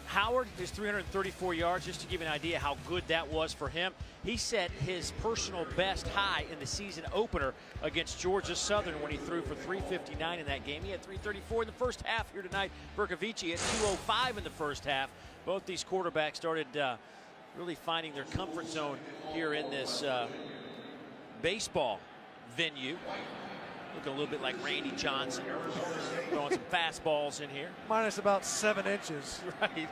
Howard, his 334 yards, just to give you an idea how good that was for him. He set his personal best high in the season opener against Georgia Southern when he threw for 359 in that game. He had 334 in the first half here tonight. Bercovici had 205 in the first half. Both these quarterbacks started really finding their comfort zone here in this baseball venue. Looking a little bit like Randy Johnson, throwing some fastballs in here. Minus about 7 inches. Right.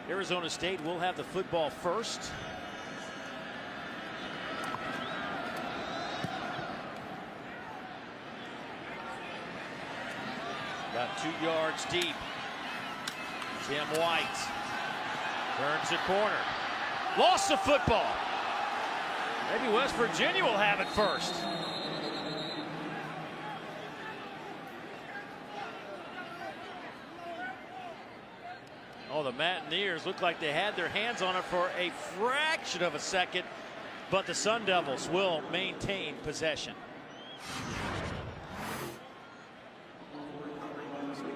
Arizona State will have the football first. About 2 yards deep. Tim White turns the corner. Lost the football. Maybe West Virginia will have it first. Oh, the Mountaineers look like they had their hands on it for a fraction of a second, but the Sun Devils will maintain possession.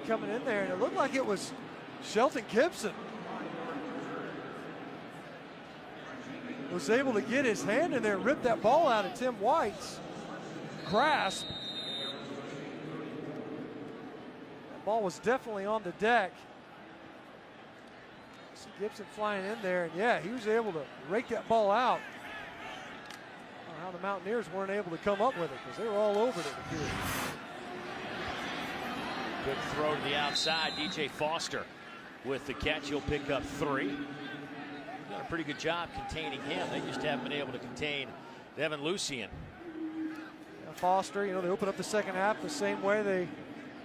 Coming in there, and it looked like it was Shelton Gibson. Was able to get his hand in there and rip that ball out of Tim White's grasp. That ball was definitely on the deck. See Gibson flying in there, and yeah, he was able to rake that ball out. I don't know how the Mountaineers weren't able to come up with it because they were all over it. Good throw to the outside. DJ Foster with the catch. He'll pick up 3. Done a pretty good job containing him. They just haven't been able to contain Devin Lucien. Yeah, Foster, you know, they opened up the second half the same way they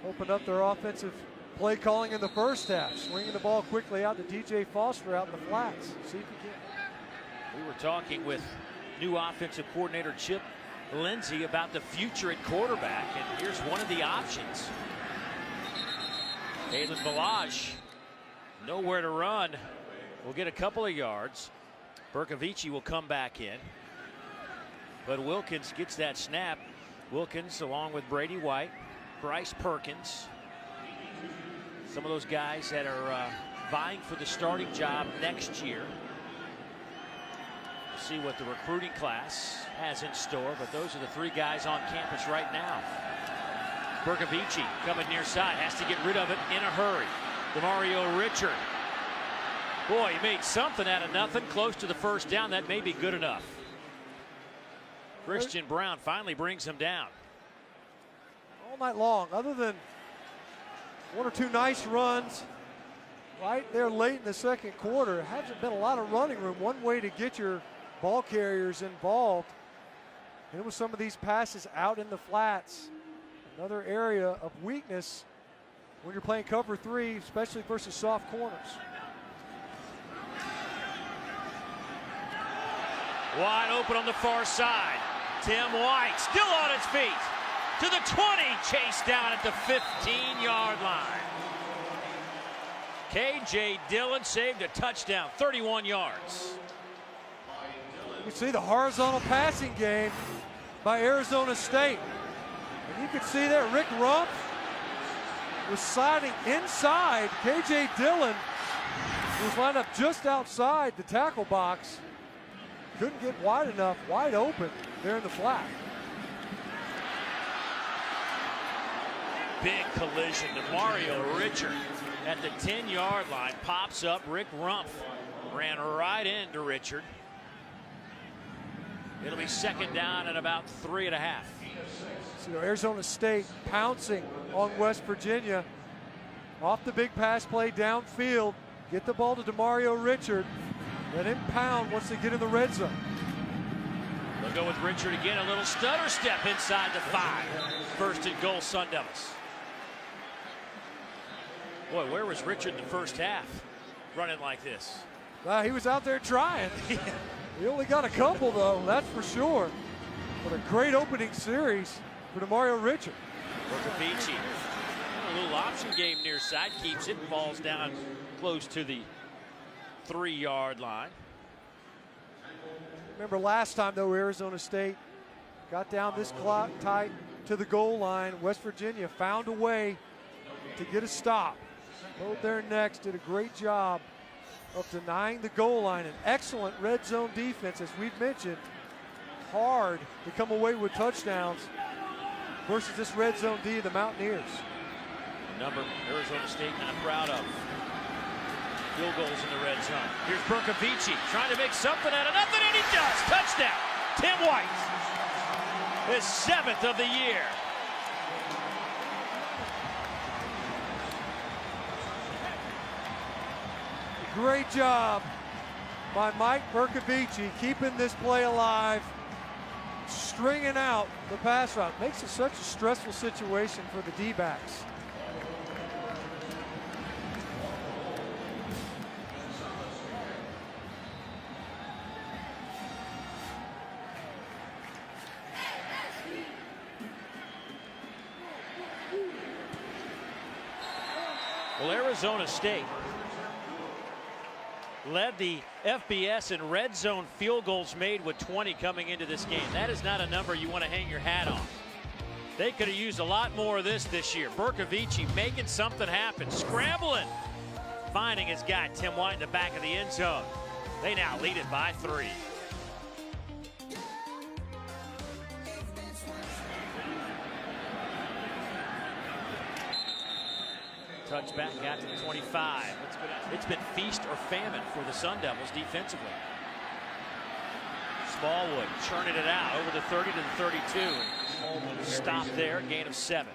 opened up their offensive play calling in the first half. Swinging the ball quickly out to DJ Foster out in the flats. See if he can. We were talking with new offensive coordinator Chip Lindsey about the future at quarterback, and here's one of the options. Kalen Balaj, nowhere to run. We'll get a couple of yards. Bercovici will come back in. But Wilkins gets that snap. Wilkins along with Brady White, Bryce Perkins. Some of those guys that are vying for the starting job next year. We'll see what the recruiting class has in store, but those are the 3 guys on campus right now. Bercovici coming near side, has to get rid of it in a hurry. DeMario Richard. Boy, he made something out of nothing, close to the first down. That may be good enough. Christian Brown finally brings him down. All night long, other than 1 or 2 nice runs right there late in the second quarter, hasn't been a lot of running room. One way to get your ball carriers involved, and it was some of these passes out in the flats. Another area of weakness when you're playing cover 3, especially versus soft corners. Wide open on the far side. Tim White still on his feet. To the 20, chased down at the 15-yard line. KJ Dillon saved a touchdown, 31 yards. You can see the horizontal passing game by Arizona State. And you can see that Rick Rumpf was siding inside. KJ Dillon He was lined up just outside the tackle box. Couldn't get wide enough, wide open there in the flat. Big collision to Mario Richard at the 10-yard line. Pops up. Rick Rumpf ran right into Richard. It'll be second down and about 3.5. So Arizona State pouncing on West Virginia. Off the big pass play downfield. Get the ball to DeMario Richard. Let him pound once they get in the red zone. They'll go with Richard again. A little stutter step inside the 5. First and goal, Sun Devils. Boy, where was Richard in the first half running like this? He was out there trying. He only got a couple, though, that's for sure. But a great opening series for DeMario Richard. Borkovici. A little option game near side. Keeps it. Falls down close to the 3-yard line. Remember last time, though, Arizona State got down this clock tight to the goal line. West Virginia found a way to get a stop. Both there next did a great job of denying the goal line. An excellent red zone defense, as we've mentioned. Hard to come away with touchdowns versus this red zone D of the Mountaineers. Number Arizona State not proud of. Field goals in the red zone. Here's Borkovici trying to make something out of nothing, and he does. Touchdown, Tim White. His 7th of the year. Great job by Mike Borkovici keeping this play alive, stringing out the pass route. Makes it such a stressful situation for the D-backs. Well, Arizona State led the FBS in red zone field goals made with 20 coming into this game. That is not a number you want to hang your hat on. They could have used a lot more of this year. Borkovici making something happen, scrambling, finding his guy Tim White in the back of the end zone. They now lead it by 3. Touchback got to the 25. It's been feast or famine for the Sun Devils defensively. Smallwood churning it out over the 30 to the 32. Stop there, gain of 7.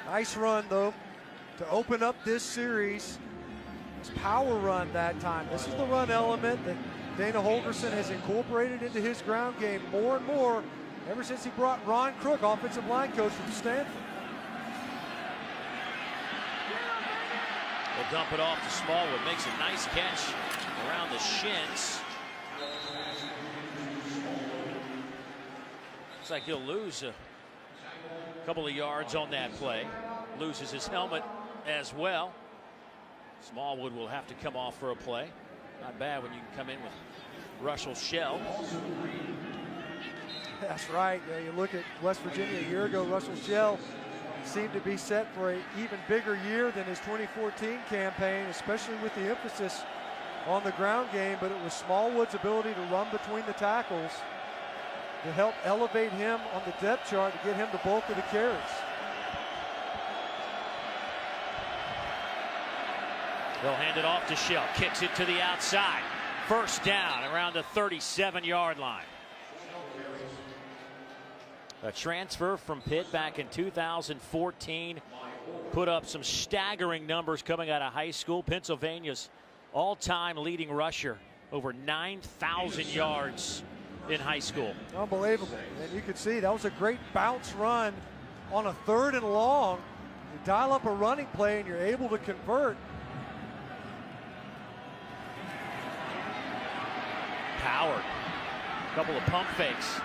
Nice run, though, to open up this series. It's power run that time. This is the run element that Dana Holgorson has incorporated into his ground game more and more ever since he brought Ron Crook, offensive line coach from Stanford. They'll dump it off to Smallwood. Makes a nice catch around the shins. Looks like he'll lose a couple of yards on that play. Loses his helmet as well. Smallwood will have to come off for a play. Not bad when you can come in with Russell Shell. That's right. Yeah, you look at West Virginia a year ago, Russell Shell seemed to be set for an even bigger year than his 2014 campaign, especially with the emphasis on the ground game, but it was Smallwood's ability to run between the tackles to help elevate him on the depth chart to get him the bulk of the carries. They'll hand it off to Shell, kicks it to the outside. First down around the 37-yard line. A transfer from Pitt back in 2014. Put up some staggering numbers coming out of high school. Pennsylvania's all-time leading rusher. Over 9,000 yards in high school. Unbelievable. And you could see that was a great bounce run on a 3rd and long. You dial up a running play and you're able to convert. Howard. A couple of pump fakes.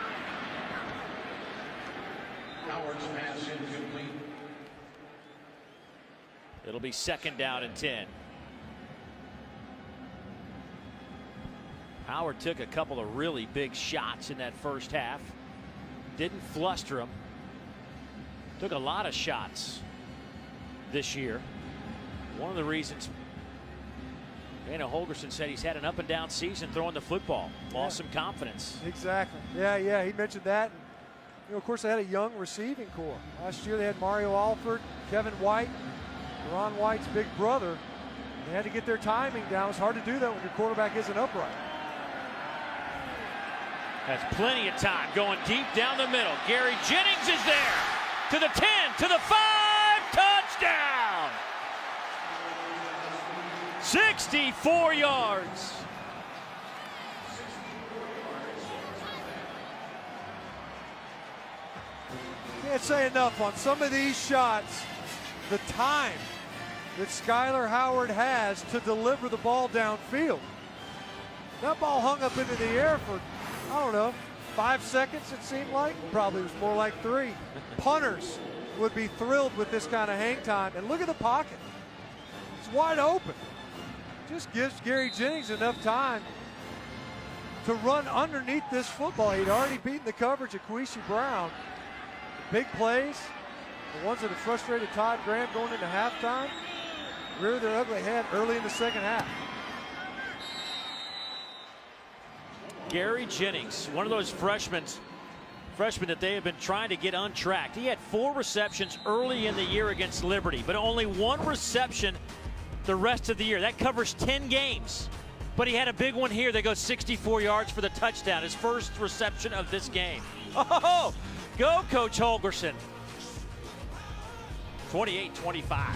It'll be second down and 10. Howard took a couple of really big shots in that first half. Didn't fluster him. Took a lot of shots this year. One of the reasons Dana Holgorson said he's had an up-and-down season throwing the football. Lost some confidence. Exactly. Yeah, he mentioned that. And, of course, they had a young receiving core. Last year they had Mario Alford, Kevin White, Ron White's big brother. They had to get their timing down. It's hard to do that when your quarterback isn't upright. Has plenty of time going deep down the middle. Gary Jennings is there. To the 10, to the 5, touchdown! 64 yards. Can't say enough on some of these shots. The time that Skylar Howard has to deliver the ball downfield. That ball hung up into the air for, I don't know, 5 seconds it seemed like. Probably was more like 3. Punters would be thrilled with this kind of hang time. And look at the pocket. It's wide open. Just gives Gary Jennings enough time to run underneath this football. He'd already beaten the coverage of Queasy Brown. Big plays, the ones that have frustrated Todd Graham going into halftime, rear their ugly head early in the second half. Gary Jennings, one of those freshmen that they have been trying to get untracked. He had 4 receptions early in the year against Liberty, but only 1 reception the rest of the year. That covers 10 games. But he had a big one here that goes 64 yards for the touchdown, his first reception of this game. Oh, go Coach Holgorson. 28-25.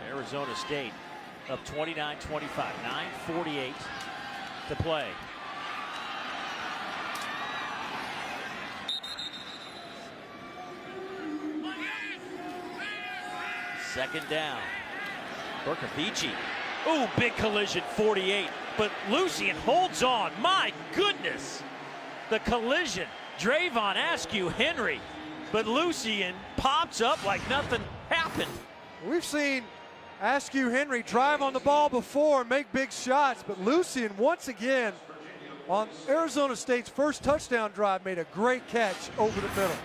Arizona State up 29-25, 9:48 to play. Second down. Bercovici. Ooh, big collision, 48. But Lucian holds on. My goodness. The collision. Drayvon Askew Henry. But Lucian pops up like nothing happened. We've seen Askew Henry drive on the ball before and make big shots, but Lucian once again on Arizona State's first touchdown drive made a great catch over the middle.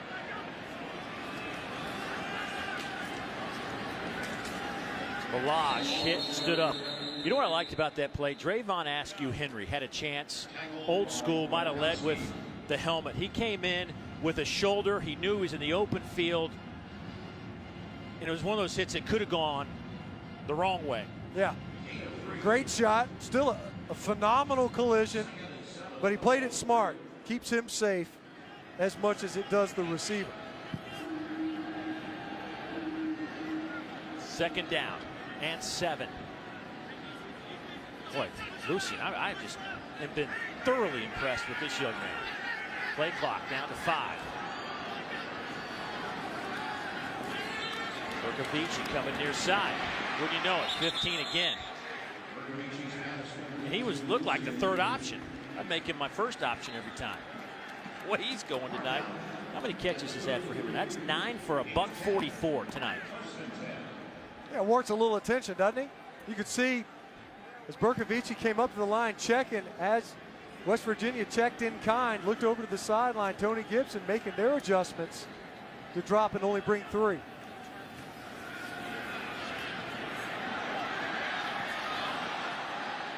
Balazs stood up. You know what I liked about that play? Drayvon Askew Henry had a chance. Old school, might have led with the helmet. He came in with a shoulder. He knew he was in the open field. And it was one of those hits that could have gone the wrong way. Yeah, great shot. Still a phenomenal collision, but he played it smart. Keeps him safe as much as it does the receiver. Second down and 7. Boy, Lucian, I just have been thoroughly impressed with this young man. Play clock down to 5. Bercovici coming near side. Wouldn't you know it, 15 again. And he looked like the third option. I'd make him my first option every time. What he's going tonight. How many catches is that for him? That's 9 for a $144 tonight. Yeah, warrants a little attention, doesn't he? You could see as Bercovici came up to the line checking, as West Virginia checked in kind, looked over to the sideline, Tony Gibson making their adjustments to drop and only bring 3.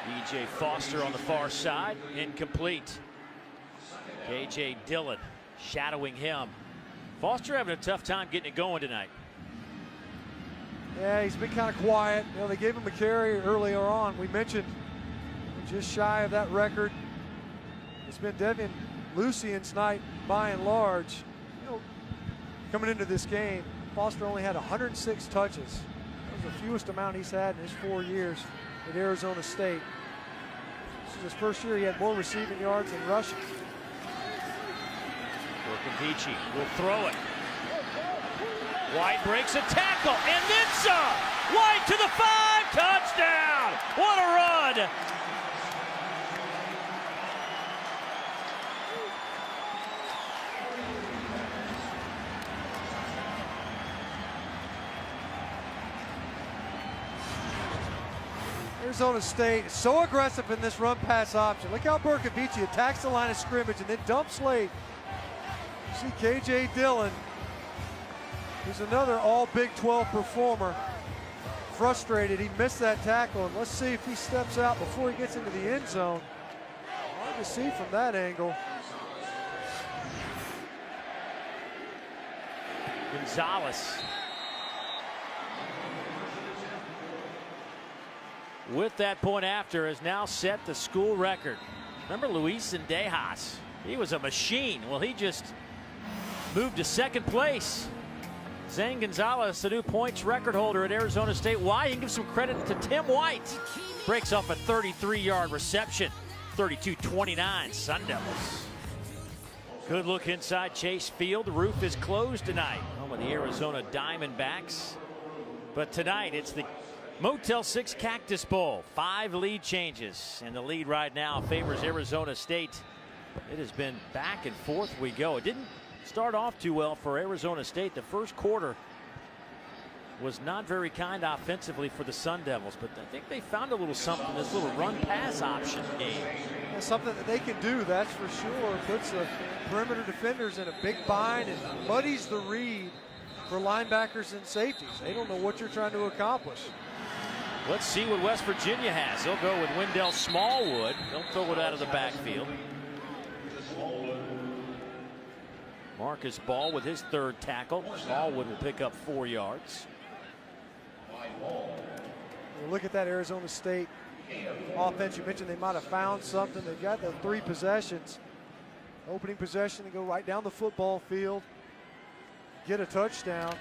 E.J. Foster on the far side, incomplete. A.J. Dillon shadowing him. Foster having a tough time getting it going tonight. Yeah, he's been kind of quiet. You know, they gave him a carry earlier on. We mentioned just shy of that record. It's been Devin Lucian's night by and large. You know, coming into this game, Foster only had 106 touches. That was the fewest amount he's had in his 4 years at Arizona State. This is his first year he had more receiving yards than rushing. Bercovici will throw it. White breaks a tackle and then some. White to the 5, touchdown. What a run. Arizona State is so aggressive in this run pass option. Look how Bercovici attacks the line of scrimmage and then dumps late. You see KJ Dillon He's another all Big 12 performer. Frustrated, he missed that tackle, and let's see if he steps out before he gets into the end zone. Hard to see from that angle. Gonzalez with that point after has now set the school record. Remember Luis Zendejas? He was a machine. Well, he just moved to second place. Zane Gonzalez, the new points record holder at Arizona State. Why? You can give some credit to Tim White. Breaks off a 33-yard reception. 32-29 Sun Devils. Good look inside Chase Field. The roof is closed tonight. Home of the Arizona Diamondbacks. But tonight it's the Motel 6 Cactus Bowl. 5 lead changes, and the lead right now favors Arizona State. It has been back and forth we go. It didn't start off too well for Arizona State. The first quarter was not very kind offensively for the Sun Devils, but I think they found a little something in this little run-pass option game. That's something that they can do, that's for sure. Puts the perimeter defenders in a big bind and muddies the read for linebackers and safeties. They don't know what you're trying to accomplish. Let's see what West Virginia has. They'll go with Wendell Smallwood. They'll throw it out of the backfield. Marcus Ball with his third tackle. Smallwood will pick up 4 yards. Look at that Arizona State offense. You mentioned they might have found something. They've got the 3 possessions. Opening possession, they go right down the football field, get a touchdown.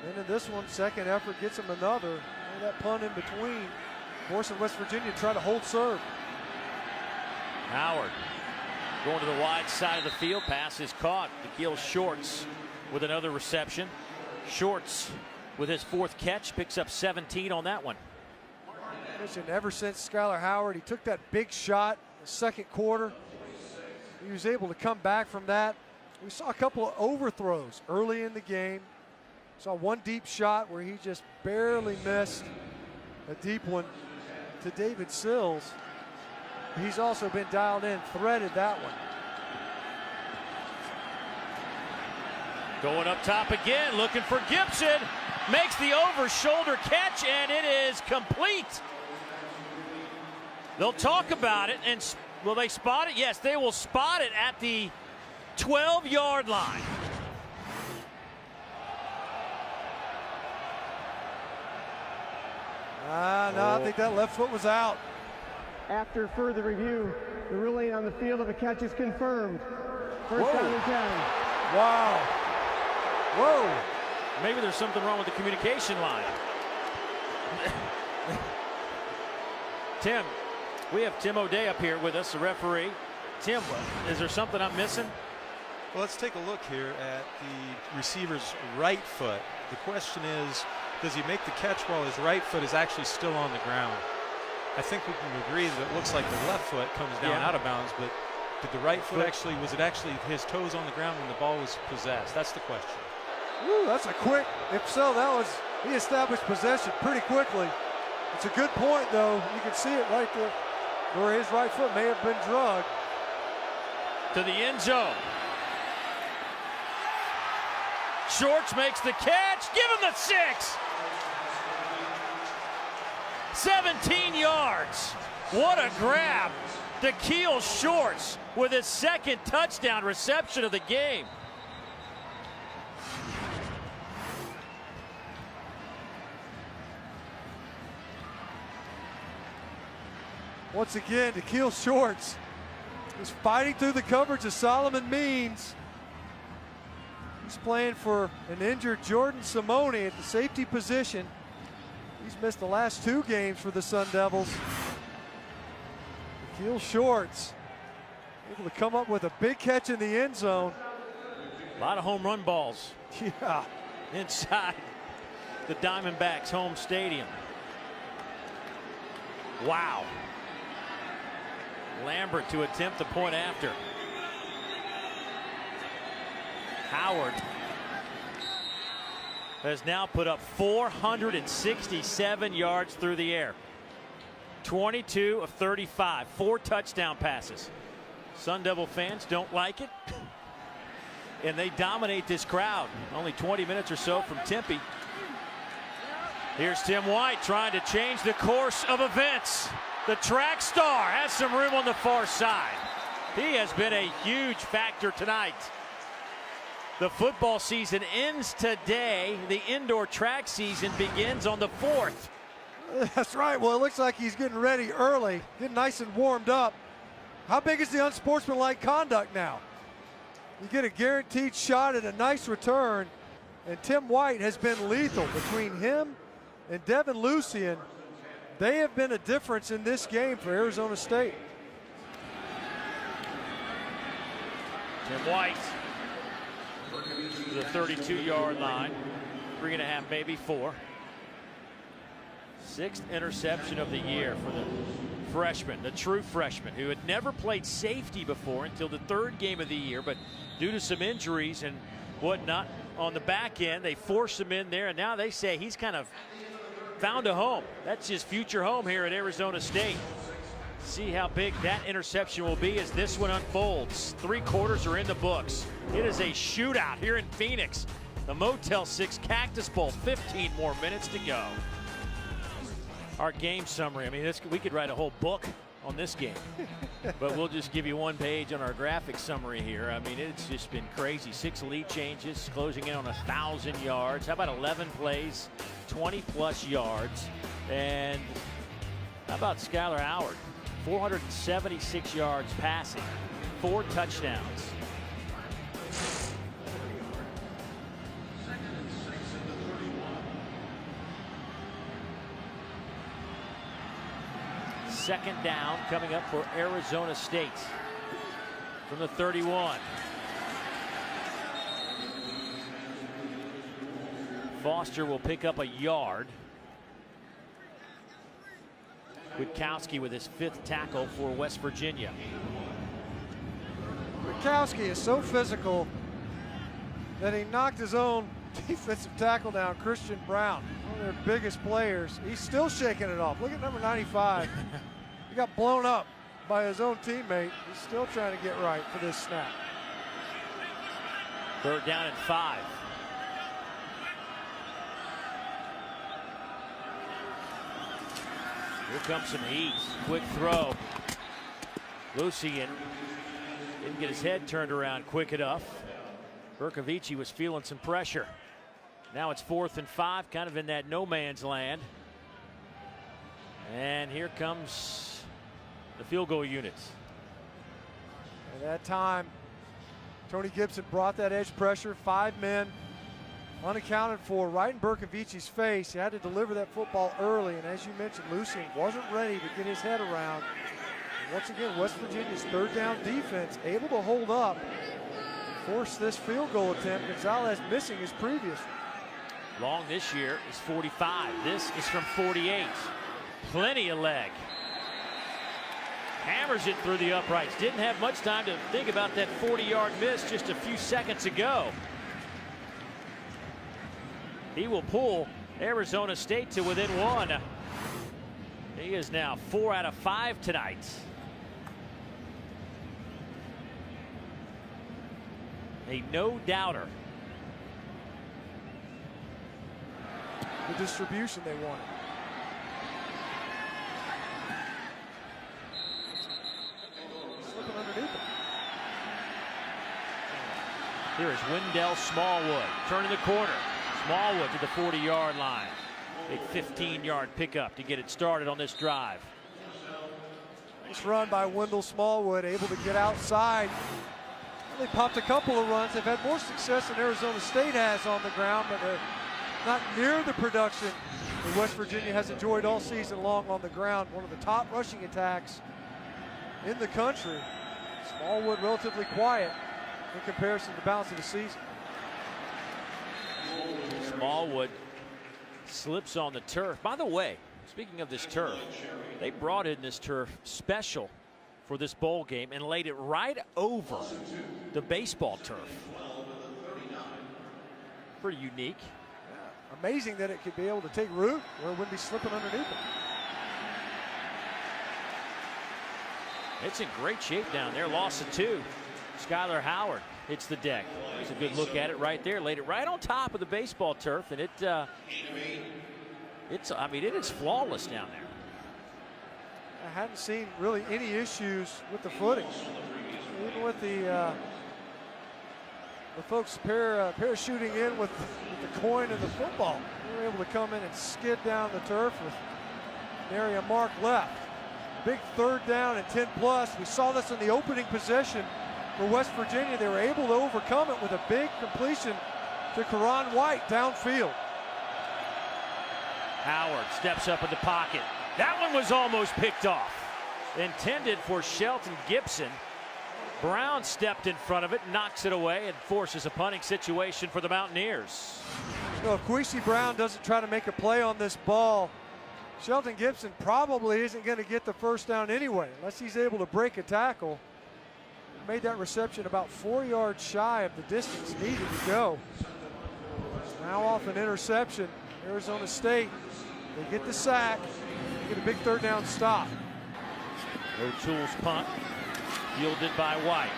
And then in this one, second effort gets them another. That punt in between, forcing West Virginia to try to hold serve. Howard going to the wide side of the field. Pass is caught. Nikhil Shorts with another reception. Shorts with his 4th catch picks up 17 on that one. Ever since Skylar Howard, he took that big shot in the second quarter. He was able to come back from that. We saw a couple of overthrows early in the game. Saw one deep shot where he just barely missed a deep one to David Sills. He's also been dialed in, threaded that one. Going up top again, looking for Gibson. Makes the over-shoulder catch, and it is complete. They'll talk about it, and will they spot it? Yes, they will spot it at the 12-yard line. No, I think that left foot was out. After further review, the ruling on the field of the catch is confirmed. First down and 10. Wow. Whoa. Maybe there's something wrong with the communication line. Tim, we have Tim O'Day up here with us, the referee. Tim, is there something I'm missing? Well, let's take a look here at the receiver's right foot. The question is, does he make the catch while his right foot is actually still on the ground? I think we can agree that it looks like the left foot comes down out of bounds, but did the right foot actually, was it actually his toes on the ground when the ball was possessed? That's the question. Ooh, that's a quick, if so, he established possession pretty quickly. It's a good point, though. You can see it right there where his right foot may have been drugged. To the end zone. Shorts makes the catch. Give him the 6. 17 yards. What a grab. Nikhil Shorts with his 2nd touchdown reception of the game. Once again, Nikhil Shorts is fighting through the coverage of Solomon Means. He's playing for an injured Jordan Simone at the safety position. He's missed the last 2 games for the Sun Devils. Nikhil Shorts able to come up with a big catch in the end zone. A lot of home run balls. Yeah. Inside the Diamondbacks' home stadium. Wow. Lambert to attempt the point after. Howard has now put up 467 yards through the air. 22 of 35, 4 touchdown passes. Sun Devil fans don't like it. and they dominate this crowd. Only 20 minutes or so from Tempe. Here's Tim White trying to change the course of events. The track star has some room on the far side. He has been a huge factor tonight. The football season ends today. The indoor track season begins on the 4th. That's right. Well, it looks like he's getting ready early, getting nice and warmed up. How big is the unsportsmanlike conduct now? You get a guaranteed shot at a nice return, and Tim White has been lethal. Between him and Devin Lucien, they have been a difference in this game for Arizona State. Tim White to the 32-yard line. 3.5, maybe 4. 6th interception of the year for the freshman, the true freshman, who had never played safety before until the 3rd game of the year, but due to some injuries and whatnot on the back end, they forced him in there, and now they say he's kind of found a home. That's his future home here at Arizona State. See how big that interception will be as this one unfolds. 3 quarters are in the books. It is a shootout here in Phoenix. The Motel 6 Cactus Bowl, 15 more minutes to go. Our game summary, I mean, we could write a whole book on this game, but we'll just give you 1 page on our graphic summary here. I mean, it's just been crazy. 6 lead changes, closing in on 1,000 yards. How about 11 plays, 20+ yards? And how about Skylar Howard? 476 yards passing, 4 touchdowns. Second down coming up for Arizona State from the 31. Foster will pick up a yard. Witkowski with his 5th tackle for West Virginia. Witkowski is so physical that he knocked his own defensive tackle down, Christian Brown, one of their biggest players. He's still shaking it off. Look at number 95. He got blown up by his own teammate. He's still trying to get right for this snap. 3rd down and 5. Here comes some heat. Quick throw. Lucien didn't get his head turned around quick enough. Berkovici was feeling some pressure. Now it's 4th and 5, kind of in that no man's land. And here comes the field goal unit. At that time, Tony Gibson brought that edge pressure. 5 men unaccounted for right in Berkovici's face. He had to deliver that football early, and as you mentioned, Lucien wasn't ready to get his head around. And once again, West Virginia's 3rd down defense able to hold up and force this field goal attempt. Gonzalez missing his previous. Long this year is 45. This is from 48. Plenty of leg. Hammers it through the uprights. Didn't have much time to think about that 40-yard miss just a few seconds ago. He will pull Arizona State to within 1. He is now 4 out of 5 tonight. A no-doubter. The distribution they wanted. Slipping underneath him. Here is Wendell Smallwood turning the corner. Smallwood to the 40-yard line. Big 15-yard pickup to get it started on this drive. Nice run by Wendell Smallwood, able to get outside. They popped a couple of runs. They've had more success than Arizona State has on the ground, but they're not near the production that West Virginia has enjoyed all season long on the ground. One of the top rushing attacks in the country. Smallwood relatively quiet in comparison to the balance of the season. Smallwood slips on the turf. By the way, speaking of this turf, they brought in this turf special for this bowl game and laid it right over the baseball turf. Pretty unique. Yeah, amazing that it could be able to take root where it wouldn't be slipping underneath it. It's in great shape down there. Loss of 2. Skylar Howard hits the deck. There's a good look at it right there. Laid it right on top of the baseball turf, and it is flawless down there. I hadn't seen really any issues with the footing. Even with the folks parachuting in with the coin and the football, they were able to come in and skid down the turf with nary a mark left. Big third down and 10 plus. We saw this in the opening possession for West Virginia. They were able to overcome it with a big completion to Karan White downfield. Howard steps up in the pocket. That one was almost picked off. Intended for Shelton Gibson. Brown stepped in front of it, knocks it away, and forces a punting situation for the Mountaineers. You know, if Kwesi Brown doesn't try to make a play on this ball, Shelton Gibson probably isn't going to get the first down anyway, unless he's able to break a tackle. Made that reception about 4 yards shy of the distance needed to go. Now off an interception, Arizona State, they get the sack, get a big third down stop. O'Toole's punt, fielded by White.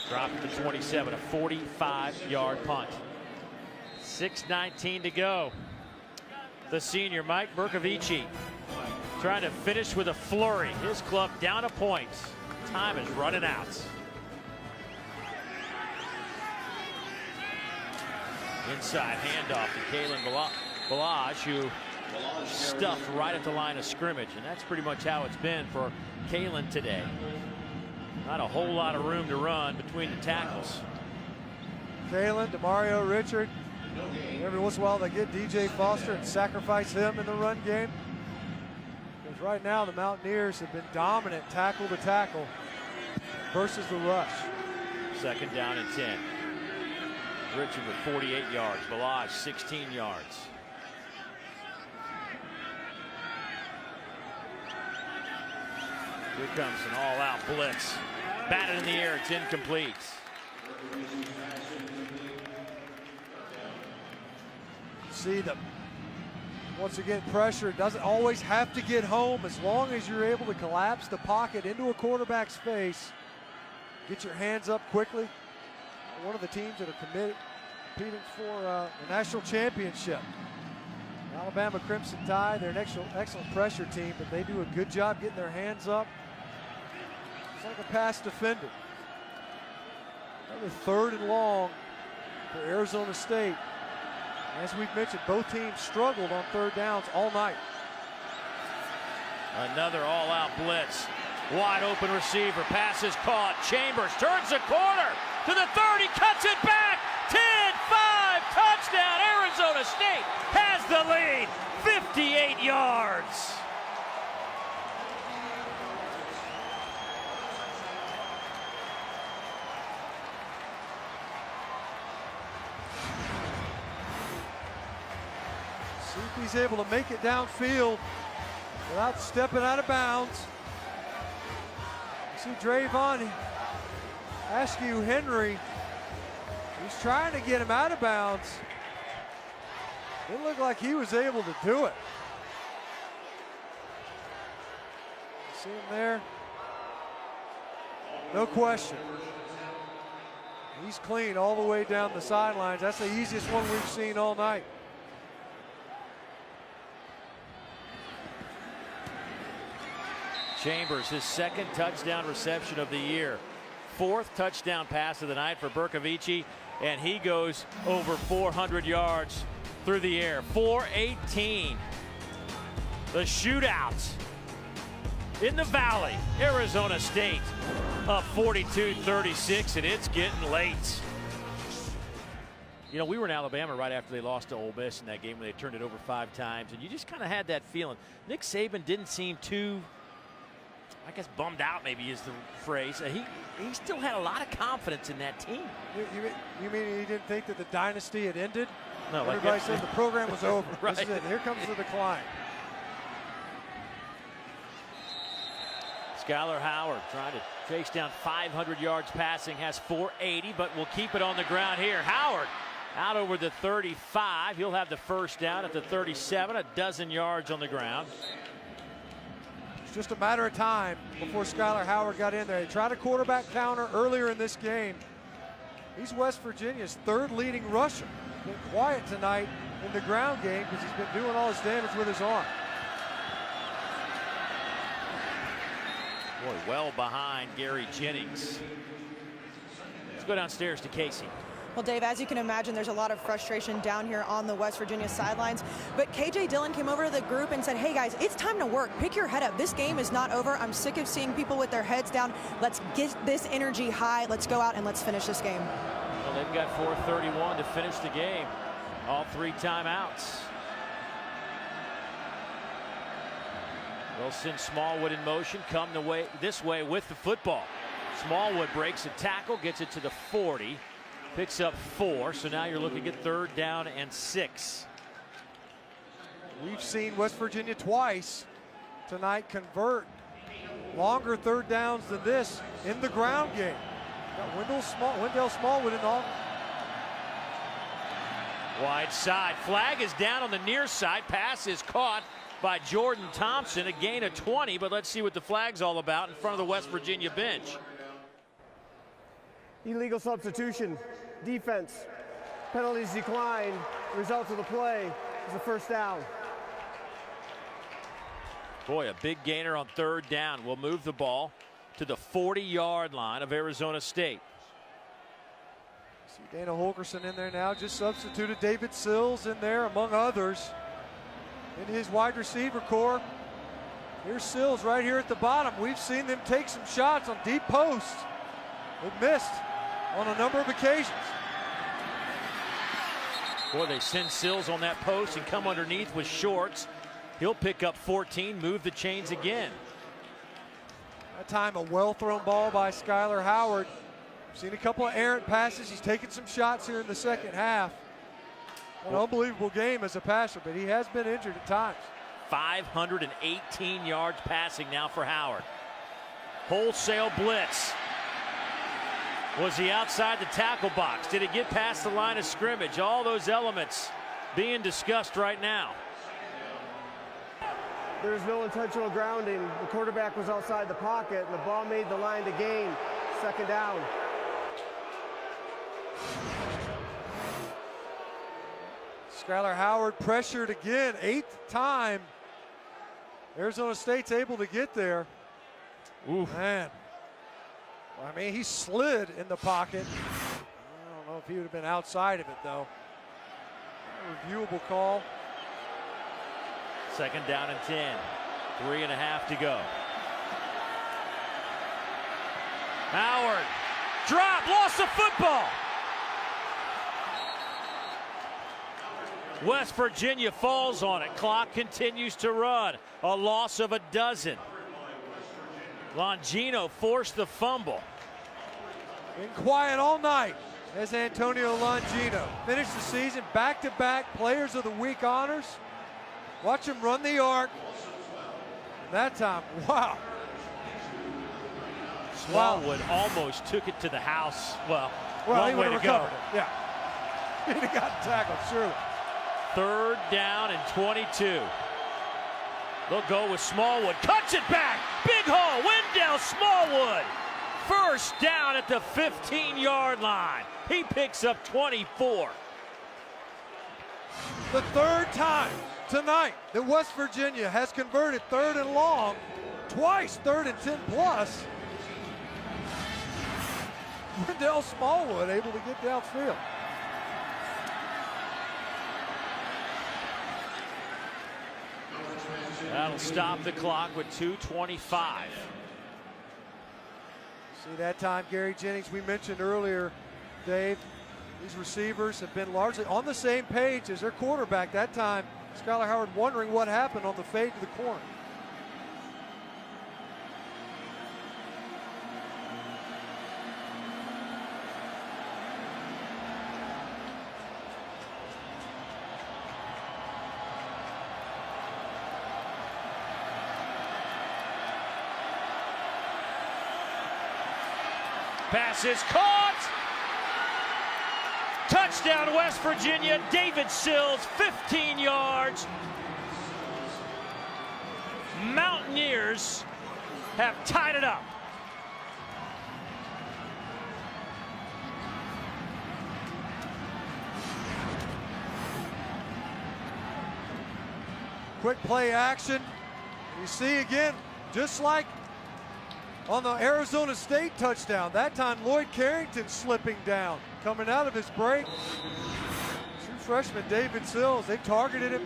Dropped to 27, a 45-yard punt. 6:19 to go. The senior, Mike Bercovici, trying to finish with a flurry. His club down a point. Time is running out. Inside handoff to Kalen Balaj, who stuffed right at the line of scrimmage, and that's pretty much how it's been for Kalen today. Not a whole lot of room to run between the tackles. Kalen, DeMario Richard. Every once in a while they get DJ Foster and sacrifice him in the run game. Because right now the Mountaineers have been dominant tackle to tackle versus the rush. Second down and 10. Richard with 48 yards. Balaj 16 yards. Here comes an all-out blitz. Batted in the air, it's incomplete. See them once again, pressure doesn't always have to get home as long as you're able to collapse the pocket into a quarterback's face, get your hands up quickly. One of the teams that are competing for the national championship. Alabama Crimson Tide, they're an excellent pressure team, but they do a good job getting their hands up. It's like a pass defender. Another third and long for Arizona State. As we've mentioned, both teams struggled on third downs all night. Another all-out blitz. Wide open receiver, pass is caught. Chambers turns the corner to the 30, cuts it back. 10-5, touchdown. Arizona State has the lead, 58 yards. See if he's able to make it downfield without stepping out of bounds. You see Drayvon Askew Henry. He's trying to get him out of bounds. It looked like he was able to do it. See him there? No question. He's clean all the way down the sidelines. That's the easiest one we've seen all night. Chambers, his second touchdown reception of the year. Fourth touchdown pass of the night for Bercovici, and he goes over 400 yards through the air. 4:18. The shootout in the Valley. Arizona State up 42-36, and it's getting late. You know, we were in Alabama right after they lost to Ole Miss in that game when they turned it over 5 times, and you just kind of had that feeling. Nick Saban didn't seem too, I guess, bummed out maybe is the phrase. He still had a lot of confidence in that team. You mean he didn't think that the dynasty had ended? No, everybody said the program was over. Right. This is it. Here comes the decline. Skylar Howard trying to chase down 500 yards passing, has 480, but will keep it on the ground here. Howard out over the 35. He'll have the first down at the 37, a dozen yards on the ground. It's just a matter of time before Skylar Howard got in there. He tried a quarterback counter earlier in this game. He's West Virginia's third leading rusher. Been quiet tonight in the ground game because he's been doing all his damage with his arm. Boy, well behind Gary Jennings. Let's go downstairs to Casey. Well, Dave, as you can imagine, there's a lot of frustration down here on the West Virginia sidelines. But KJ Dillon came over to the group and said, hey, guys, it's time to work. Pick your head up. This game is not over. I'm sick of seeing people with their heads down. Let's get this energy high. Let's go out and let's finish this game. Well, they've got 4:31 to finish the game. All 3 timeouts. They'll send Smallwood in motion, come this way with the football. Smallwood breaks a tackle, gets it to the 40. Picks up 4, so now you're looking at 3rd down and 6. We've seen West Virginia twice tonight convert longer 3rd downs than this in the ground game. Got Wendell Smallwood in the offense. Wide side, flag is down on the near side. Pass is caught by Jordan Thompson, a gain of 20, but let's see what the flag's all about in front of the West Virginia bench. Illegal substitution, defense, penalties declined. The result of the play is a 1st down. Boy, a big gainer on 3rd down. Will move the ball to the 40-yard line of Arizona State. See Dana Holgorson in there now, just substituted David Sills in there among others in his wide receiver core. Here's Sills right here at the bottom. We've seen them take some shots on deep posts. They've missed on a number of occasions. Boy, they send Sills on that post and come underneath with Shorts. He'll pick up 14, move the chains again. That time a well-thrown ball by Skylar Howard. Seen a couple of errant passes. He's taken some shots here in the 2nd half. An unbelievable game as a passer, but he has been injured at times. 518 yards passing now for Howard. Wholesale blitz. Was he outside the tackle box? Did he get past the line of scrimmage? All those elements being discussed right now. There is no intentional grounding. The quarterback was outside the pocket, and the ball made the line to gain. 2nd down. Skylar Howard pressured again, 8th time. Arizona State's able to get there. Ooh, man. I mean, he slid in the pocket. I don't know if he would have been outside of it, though. Reviewable call. 2nd down and 10. 3.5 to go. Howard, drop, lost the football. West Virginia falls on it. Clock continues to run. A loss of 12. Longino forced the fumble. Been quiet all night as Antonio Longino finished the season back-to-back Players of the Week honors. Watch him run the arc. That time, wow. Smallwood almost took it to the house. Well, he way would have to go. recovered it. Yeah, he'd have gotten tackled, surely. 3rd down and 22. They'll go with Smallwood. Cuts it back. Big hole. Wendell Smallwood. 1st down at the 15-yard line. He picks up 24. The 3rd time tonight that West Virginia has converted 3rd and long, twice 3rd and 10 plus. Wendell Smallwood able to get downfield. That'll stop the clock with 2:25. See that time, Gary Jennings, we mentioned earlier, Dave, these receivers have been largely on the same page as their quarterback. That time, Skylar Howard wondering what happened on the fade to the corner. Pass is caught. Touchdown, West Virginia. David Sills, 15 yards. Mountaineers Mountaineers have tied it up. Quick play action. You see again, just like on the Arizona State touchdown, that time Lloyd Carrington slipping down, coming out of his break. True freshman David Sills, they targeted him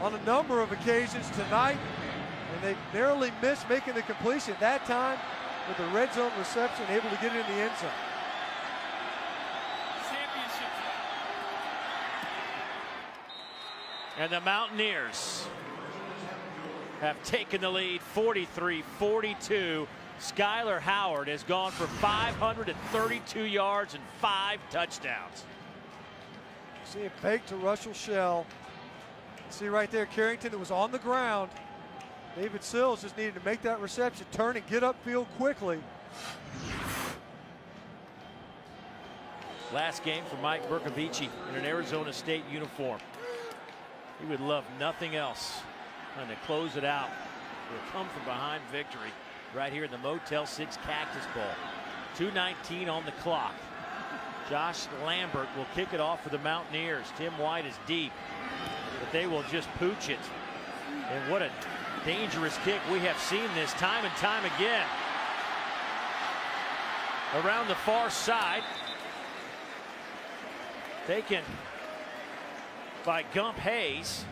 on a number of occasions tonight, and they narrowly missed making the completion. That time, with the red zone reception, able to get it in the end zone. And the Mountaineers have taken the lead 43-42. Skylar Howard has gone for 532 yards and 5 touchdowns. See it fake to Russell Shell. See right there, Carrington, that was on the ground. David Sills just needed to make that reception, turn and get upfield quickly. Last game for Mike Bercovici in an Arizona State uniform. He would love nothing else than to close it out with a come from behind victory right here in the Motel 6 Cactus Bowl. 2:19 on the clock. Josh Lambert will kick it off for the Mountaineers. Tim White is deep, but they will just pooch it. And what a dangerous kick. We have seen this time and time again. Around the far side. Taken by Gump Hayes.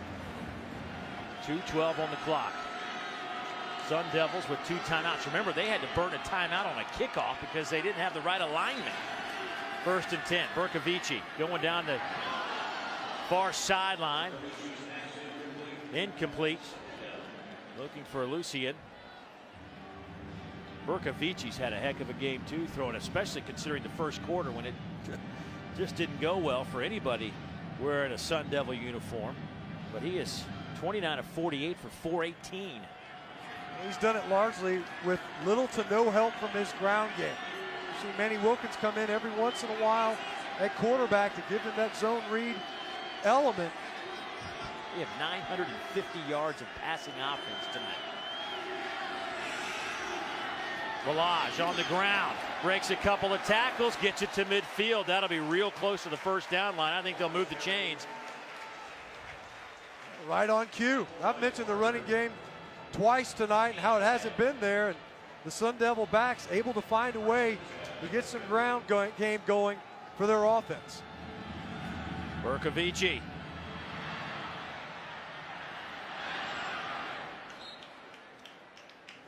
2:12 on the clock. Sun Devils with 2 timeouts. Remember, they had to burn a timeout on a kickoff because they didn't have the right alignment. 1st and 10. Bercovici going down the far sideline. Incomplete. Looking for Lucian. Bercovici's had a heck of a game too, throwing, especially considering the first quarter when it just didn't go well for anybody wearing a Sun Devil uniform. But he is 29 of 48 for 418. He's done it largely with little to no help from his ground game. You see Manny Wilkins come in every once in a while at quarterback to give him that zone read element. We have 950 yards of passing offense tonight. Volage on the ground, breaks a couple of tackles, gets it to midfield. That'll be real close to the first down line. I think they'll move the chains. Right on cue. I've mentioned the running game twice tonight and how it hasn't been there. And the Sun Devil backs able to find a way to get some ground game going for their offense. Bercovici.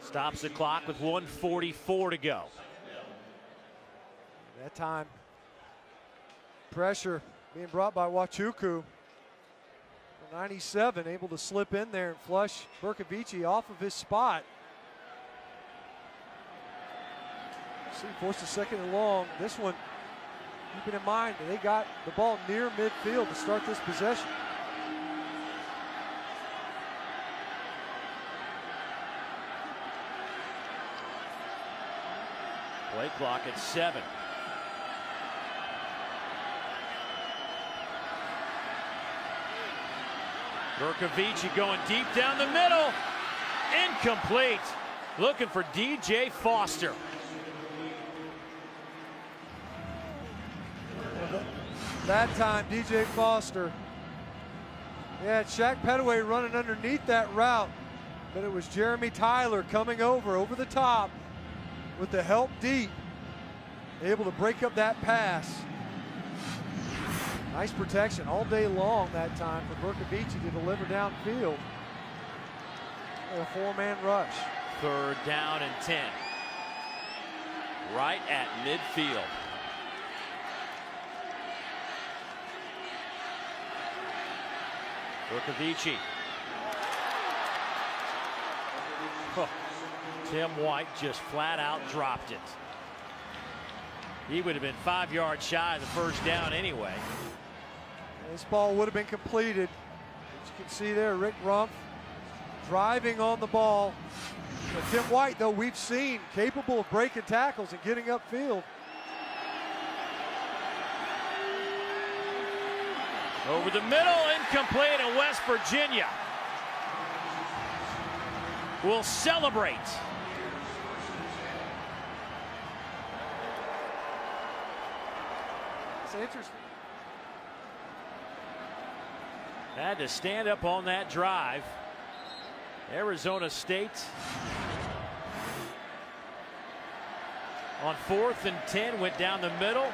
Stops the clock with 1:44 to go. That time, pressure being brought by Wachuku. 97 able to slip in there and flush Bercovici off of his spot. See, forced a 2nd and long. This one, keeping in mind that they got the ball near midfield to start this possession. Play clock at 7. Bercovici going deep down the middle. Incomplete. Looking for DJ Foster. That time, DJ Foster. Yeah, Shaq Petaway running underneath that route, but it was Jeremy Tyler coming over the top with the help deep, able to break up that pass. Nice protection all day long that time for Bercovici to deliver downfield. A 4-man rush. 3rd down and 10. Right at midfield. Bercovici. Oh, Tim White just flat out dropped it. He would have been 5 yards shy of the first down anyway. This ball would have been completed. As you can see there, Rick Rumpf driving on the ball. But Tim White, though, we've seen capable of breaking tackles and getting upfield. Over the middle, incomplete, and West Virginia will celebrate. It's interesting. Had to stand up on that drive. Arizona State on 4th and 10 went down the middle.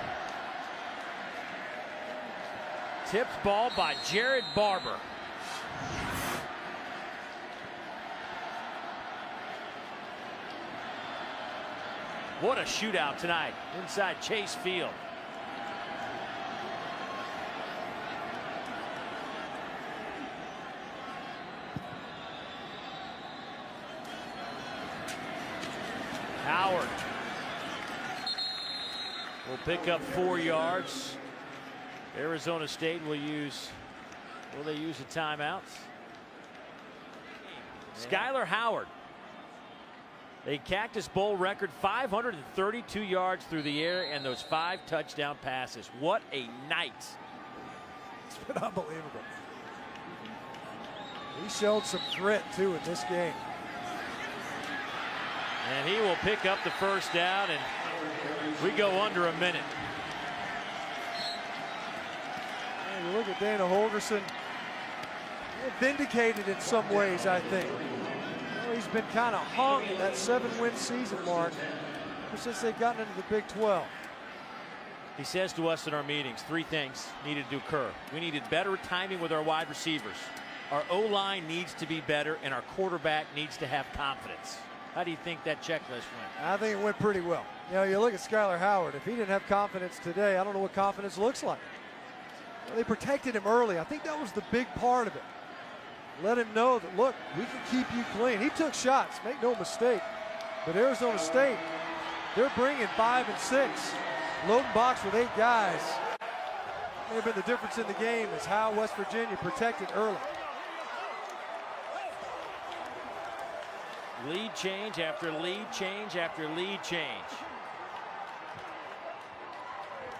Tipped ball by Jared Barber. What a shootout tonight inside Chase Field. Howard will pick up 4 yards. Arizona State will they use a timeout? Skylar Howard, a Cactus Bowl record 532 yards through the air and those 5 touchdown passes. What a night. It's been unbelievable. He showed some grit too in this game. And he will pick up the first down, and we go under a minute. And you look at Dana Holgorson, vindicated in some ways, I think. Well, he's been kind of hung in that 7-win season mark ever since they've gotten into the Big 12. He says to us in our meetings, 3 things needed to occur. We needed better timing with our wide receivers. Our O-line needs to be better, and our quarterback needs to have confidence. How do you think that checklist went? I think it went pretty well. You know, you look at Skylar Howard. If he didn't have confidence today, I don't know what confidence looks like. Well, they protected him early. I think that was the big part of it. Let him know that, look, we can keep you clean. He took shots, make no mistake. But Arizona State, they're bringing 5 and 6. Loading box with 8 guys. May have been the difference in the game is how West Virginia protected early. Lead change after lead change after lead change.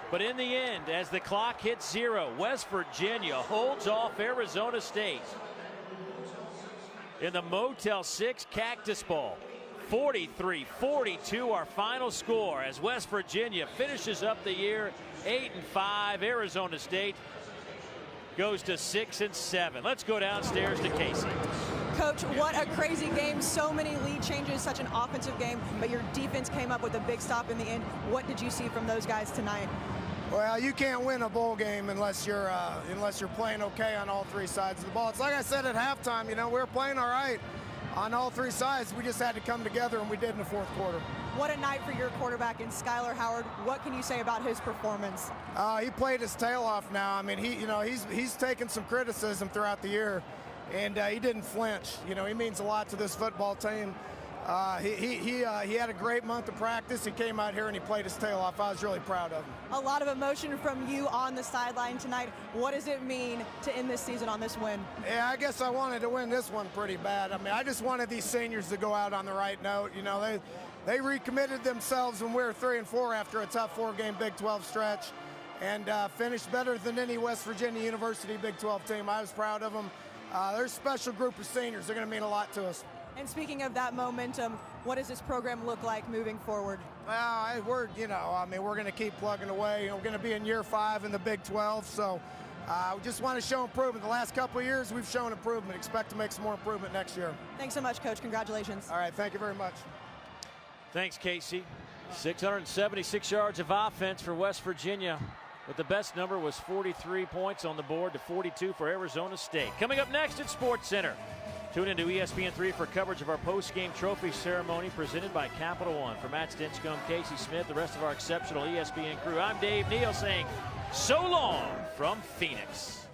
But in the end, as the clock hits 0, West Virginia holds off Arizona State in the Motel 6 Cactus Bowl. 43-42 our final score as West Virginia finishes up the year 8-5. Arizona State goes to 6-7. Let's go downstairs to Casey. Coach, what a crazy game. So many lead changes, such an offensive game, but your defense came up with a big stop in the end. What did you see from those guys tonight? Well, you can't win a bowl game unless you're playing okay on all 3 sides of the ball. It's like I said at halftime, you know, we were playing all right on all 3 sides. We just had to come together, and we did in the 4th quarter. What a night for your quarterback in Skylar Howard. What can you say about his performance? He played his tail off now. I mean, he's taken some criticism throughout the year, and he didn't flinch. You know, he means a lot to this football team. He had a great month of practice. He came out here and he played his tail off. I was really proud of him. A lot of emotion from you on the sideline tonight. What does it mean to end this season on this win? Yeah, I guess I wanted to win this one pretty bad. I mean, I just wanted these seniors to go out on the right note. You know, they recommitted themselves when we were 3-4 after a tough 4-game Big 12 stretch, and finished better than any West Virginia University Big 12 team. I was proud of them. They're a special group of seniors. They're going to mean a lot to us. And speaking of that momentum, what does this program look like moving forward? Well, we're going to keep plugging away. You know, we're going to be in year 5 in the Big 12, so we just want to show improvement. The last couple of years, we've shown improvement. Expect to make some more improvement next year. Thanks so much, Coach. Congratulations. All right, thank you very much. Thanks, Casey. 676 yards of offense for West Virginia, but the best number was 43 points on the board to 42 for Arizona State. Coming up next at SportsCenter. Tune into ESPN3 for coverage of our post-game trophy ceremony presented by Capital One. For Matt Stinchcomb, Casey Smith, the rest of our exceptional ESPN crew, I'm Dave Neal saying so long from Phoenix.